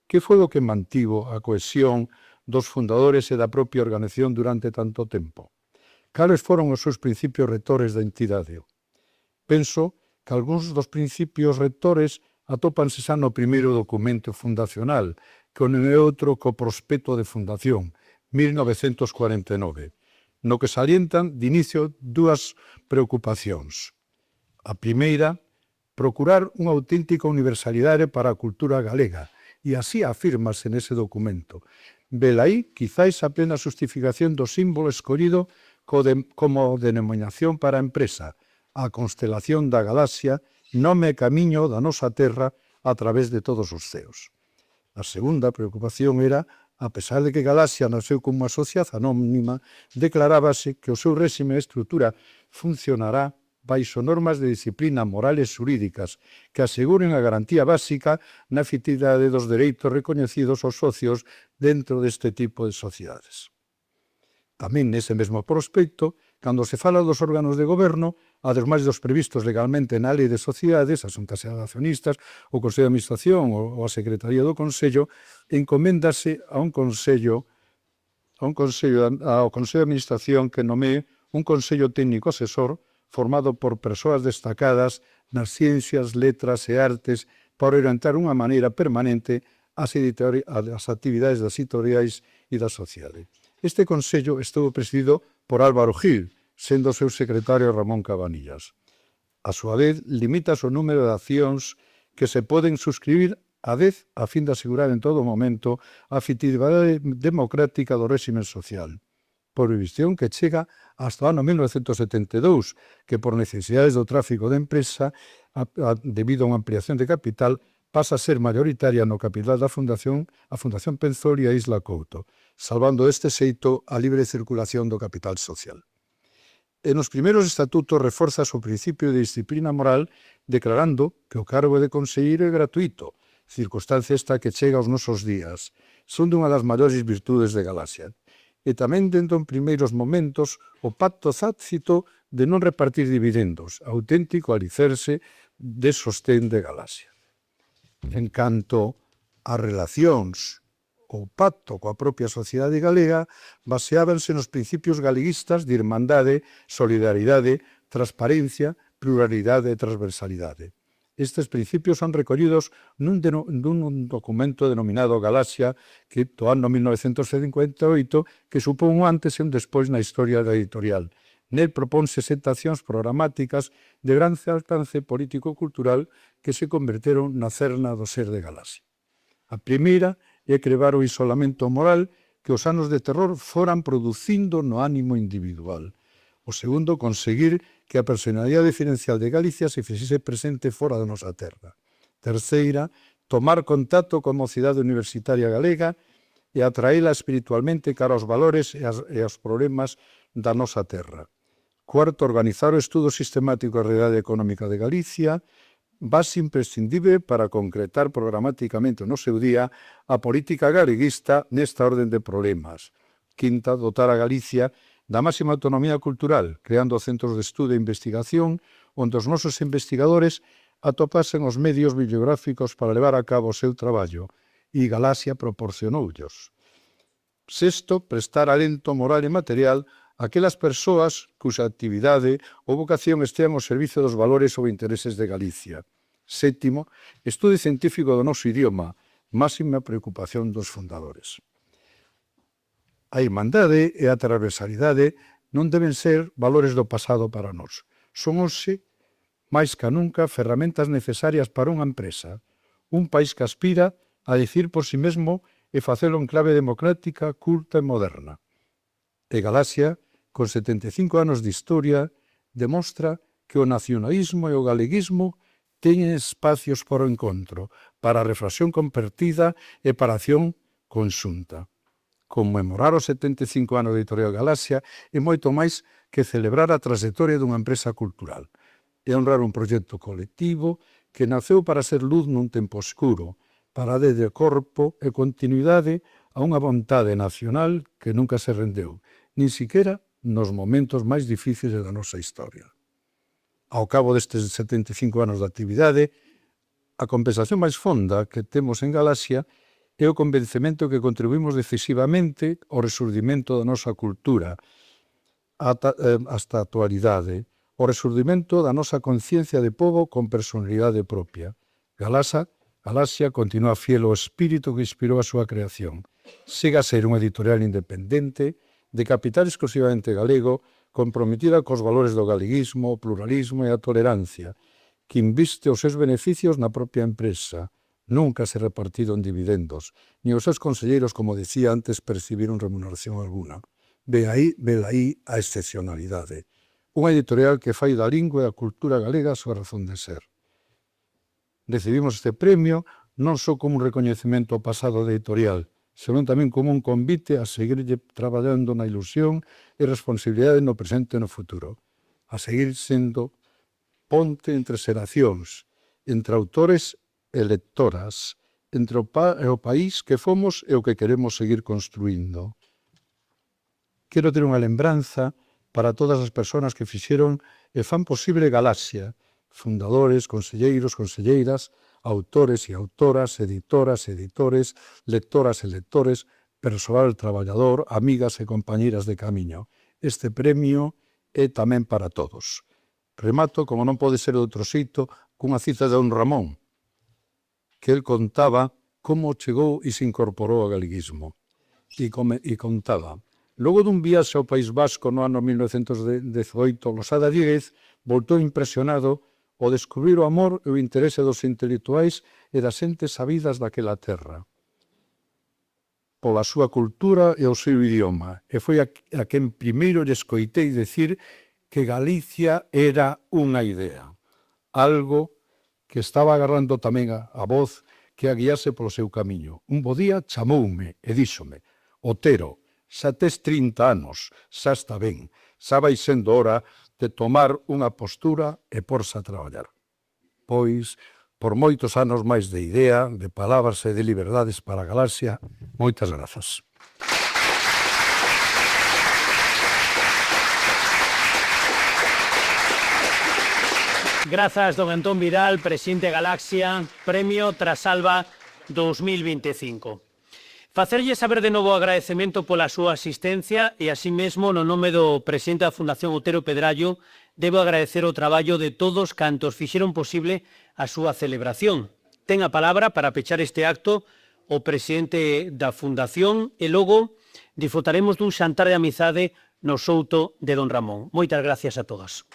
Que foi o que mantivo a cohesión dos fundadores e da propia organización durante tanto tempo? Cales foron os seus principios rectores da entidade? Penso que algúns dos principios rectores atópanse xa no primeiro documento fundacional, que non é outro co prospecto de fundación, 1949, no que salientan de inicio dúas preocupacións. A primeira, procurar unha auténtica universalidade para a cultura galega, e así afírmase nese documento. Velaí, quizáis a plena justificación do símbolo escollido como denominación para a empresa, a constelación da Galaxia, nome e camiño da nosa terra a través de todos os ceos. A segunda preocupación era, a pesar de que Galaxia nasceu como unha sociedade anónima, declarábase que o seu réxime e estrutura funcionará baixo normas de disciplina morales xurídicas que aseguren a garantía básica na efectividade dos dereitos recoñecidos aos socios dentro deste tipo de sociedades. Tamén nese mesmo prospecto, cando se fala dos órganos de goberno, ademais dos previstos legalmente na Lei de Sociedades, as xuntas de accionistas, o Consello de Administración ou a Secretaría do Consello, encoméndase ao Consello de Administración que nomee un Consello Técnico Asesor formado por persoas destacadas nas ciencias, letras e artes para orientar unha maneira permanente as actividades das editoriais e da sociedade. Este Consello estuvo presidido por Álvaro Gil, sendo o seu secretario Ramón Cabanillas. A súa vez, limita o número de accións que se poden suscribir a 10 a fin de asegurar en todo momento a efectividade democrática do réxime social. Prohibición que chega hasta o ano 1972, que por necesidades do tráfico de empresa, debido a unha ampliación de capital, pasa a ser mayoritaria no capital da Fundación, a Fundación Penzol e a Isla Couto, salvando deste xeito a libre circulación do capital social. E nos primeiros estatutos reforza o principio de disciplina moral declarando que o cargo de conselleiro é gratuito, circunstancia esta que chega aos nosos días. Son dunha das maiores virtudes de Galaxia. E tamén dentro en primeiros momentos o pacto tácito de non repartir dividendos, auténtico alicerce de sostén de Galaxia. En canto ás relacións, o pacto coa propia sociedade galega baseábanse nos principios galeguistas de irmandade, solidaridade, transparencia, pluralidade e transversalidade. Estes principios son recollidos nun documento denominado Galaxia, que do ano 1958, que supón un antes e un despois na historia da editorial. Nel propónse sete accións programáticas de gran alcance político-cultural que se converteron na cerna do ser de Galaxia. A primeira é crear o isolamento moral que os anos de terror foran producindo no ánimo individual. O segundo, conseguir que a personalidade diferencial de Galicia se fixese presente fora da nosa terra. Terceira, tomar contacto coa mocidade universitaria galega e atraela espiritualmente cara aos valores e aos problemas da nosa terra. Cuarto, organizar o estudo sistemático da realidade económica de Galicia, base imprescindible para concretar programáticamente no seu día a política galeguista nesta orden de problemas. Quinta, dotar a Galicia da máxima autonomía cultural, creando centros de estudo e investigación onde os nosos investigadores atopasen os medios bibliográficos para levar a cabo o seu traballo, e Galaxia proporcionoullos. Sexto, prestar alento moral e material a aquelas persoas cuxa actividade ou vocación estean ao servicio dos valores ou intereses de Galicia. Sétimo, estudo científico do noso idioma, máxima preocupación dos fundadores. A irmandade e a transversalidade non deben ser valores do pasado para nós. Son hoxe, máis que nunca, ferramentas necesarias para unha empresa, un país que aspira a dicir por si mesmo e facelo en clave democrática, culta e moderna. E Galaxia, con 75 anos de historia, demostra que o nacionalismo e o galeguismo teñen espacios para o encontro, para a reflexión compartida e para a acción conxunta. Conmemorar os 75 anos de Editorial Galaxia é moito máis que celebrar a trayectoria dunha empresa cultural. É honrar un proxecto colectivo que naceu para ser luz nun tempo oscuro, para dar de corpo e continuidade a unha vontade nacional que nunca se rendeu, nin siquiera nos momentos máis difíciles da nosa historia. Ao cabo destes 75 anos de actividade, a compensación máis fonda que temos en Galaxia é o convencemento que contribuímos decisivamente ao resurdimento da nosa cultura hasta a actualidade, o resurdimento da nosa conciencia de pobo con personalidade propia. Galaxia continúa fiel ao espírito que inspirou a súa creación. Siga a ser unha editorial independente, de capital exclusivamente galego, comprometida cos valores do galeguismo, o pluralismo e a tolerancia, que inviste os seus beneficios na propia empresa, nunca se repartiron dividendos, ni os seus conselleiros, como decía antes, percibiron remuneración alguna. Ve aí a excepcionalidade. Unha editorial que fai da lingua e da cultura galega a súa razón de ser. Recibimos este premio non só como un recoñecemento ao pasado da editorial, senón tamén como un convite a seguirlle traballando na ilusión e responsabilidade no presente e no futuro, a seguir sendo ponte entre xeracións, entre autores e lectoras, entre o país que fomos e o que queremos seguir construindo. Quero ter unha lembranza para todas as persoas que fixeron e fan posible Galaxia, fundadores, conselleiros, conselleiras, autores e autoras, editoras e editores, lectoras e lectores, persoal traballador, amigas e compañeiras de camiño. Este premio é tamén para todos. Remato, como non pode ser de outro xeito, cunha cita de don Ramón, que el contaba como chegou e se incorporou ao galeguismo. E contaba, logo dun viaxe ao País Vasco no ano 1918, Losada Díez voltou impresionado ao descubrir o amor e o interese dos intelectuais e das xentes sabidas daquela terra, pola súa cultura e o seu idioma, e foi a quen primeiro lle escoitei decir que Galicia era unha idea, algo que estaba agarrando tamén a voz que a guiase polo seu camiño. Un bo día chamoume e díxome: Otero, xa tes 30 anos, xa está ben, xa vai sendo hora de tomar unha postura e porse a traballar. Pois, por moitos anos máis de idea, de palabras e de liberdades para a galaxia, moitas grazas. Grazas, don Antón Vidal, presidente Galaxia, Premio Trasalba 2025. Facerlle saber de novo o agradecemento pola súa asistencia e, así mesmo, no nome do presidente da Fundación Otero Pedrallo, debo agradecer o traballo de todos cantos fixeron posible a súa celebración. Ten a palabra para pechar este acto o presidente da Fundación e logo disfrutaremos dun xantar de amizade no Souto de Don Ramón. Moitas gracias a todas.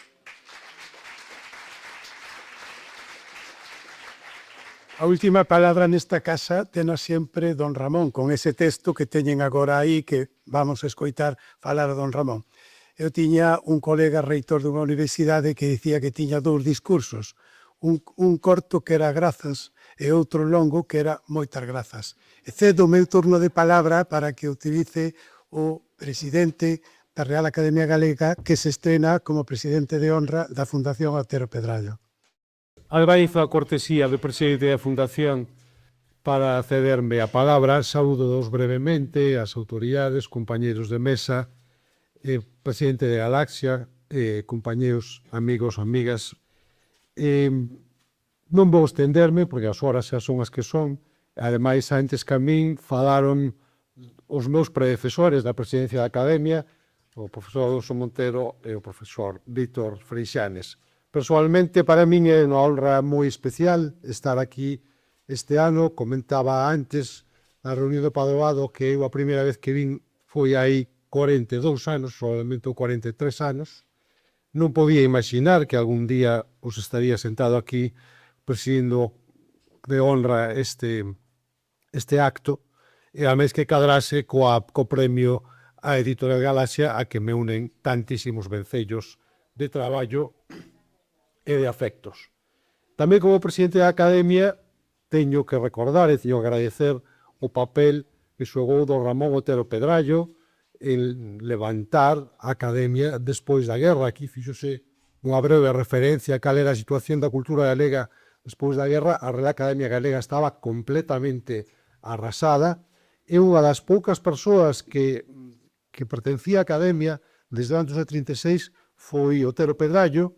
A última palabra nesta casa tena sempre don Ramón, con ese texto que teñen agora aí que vamos a escoitar falar a don Ramón. Eu tiña un colega reitor dunha universidade que dicía que tiña dous discursos, un corto que era grazas e outro longo que era moitas grazas. E cedo o meu turno de palabra para que utilice o presidente da Real Academia Galega que se estrena como presidente de honra da Fundación Otero Pedrallo. Agradezo a cortesía do presidente da Fundación para cederme a palabra. Saúdo-os brevemente as autoridades, compañeros de mesa, presidente de Galaxia, compañeros, amigos, amigas. Non vou estenderme, porque as horas xa son as que son. Ademais, antes que a min falaron os meus predecesores da presidencia da Academia, o profesor Adolfo Montero e o profesor Víctor Freixanes. Personalmente, para min é unha honra moi especial estar aquí este ano. Comentaba antes, na reunión do Padroado, que eu a primeira vez que vin foi aí 42 anos, probablemente 43 anos. Non podía imaginar que algún día os estaría sentado aquí presidindo de honra este acto, e a mes que cadrase co premio a Editorial Galaxia, a que me unen tantísimos vencellos de traballo e de afectos. Tamén como presidente da Academia teño que recordar e teño que agradecer o papel que xogou don Ramón Otero Pedrallo en levantar a Academia despois da guerra. Aquí fíxose unha breve referencia a cal era a situación da cultura galega despois da guerra. A Real Academia Galega estaba completamente arrasada e unha das poucas persoas que pertencía á Academia desde antes de 36 foi Otero Pedrallo.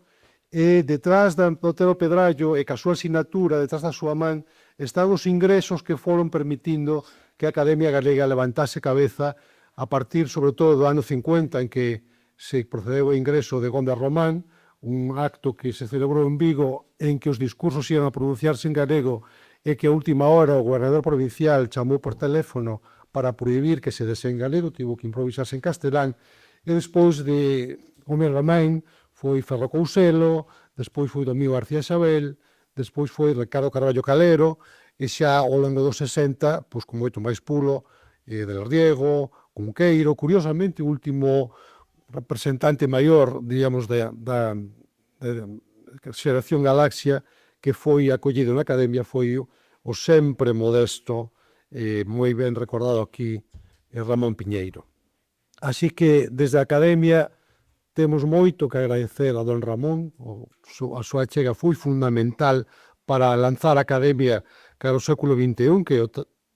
E detrás de Otero Pedrallo e ca súa asignatura, detrás da súa man, están os ingresos que foron permitindo que a Academia Galega levantase cabeza a partir, sobre todo, do ano 50, en que se procedeu o ingreso de Gómez Román, un acto que se celebrou en Vigo en que os discursos iban a pronunciarse en galego e que a última hora o gobernador provincial chamou por teléfono para prohibir que se dese en galego, tivo que improvisarse en castelán, e despois de Gómez Román foi Ferro Couselo, despois foi Domingo García Xabel, despois foi Ricardo Carballo Calero, e xa ao longo dos 60, pois con moito máis pulo, Del Riego, Cunqueiro, curiosamente o último representante maior, digamos, da xeración Galaxia que foi acollido na Academia foi o sempre modesto, moi ben recordado aquí, Ramón Piñeiro. Así que, desde a Academia, temos moito que agradecer a don Ramón. A súa chega foi fundamental para lanzar a Academia cara ao século XXI, que é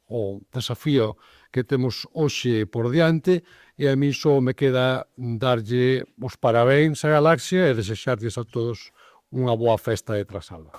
o desafío que temos hoxe por diante, e a mí só me queda darlle os parabéns a Galaxia e desexarlles a todos unha boa festa de Trasalba.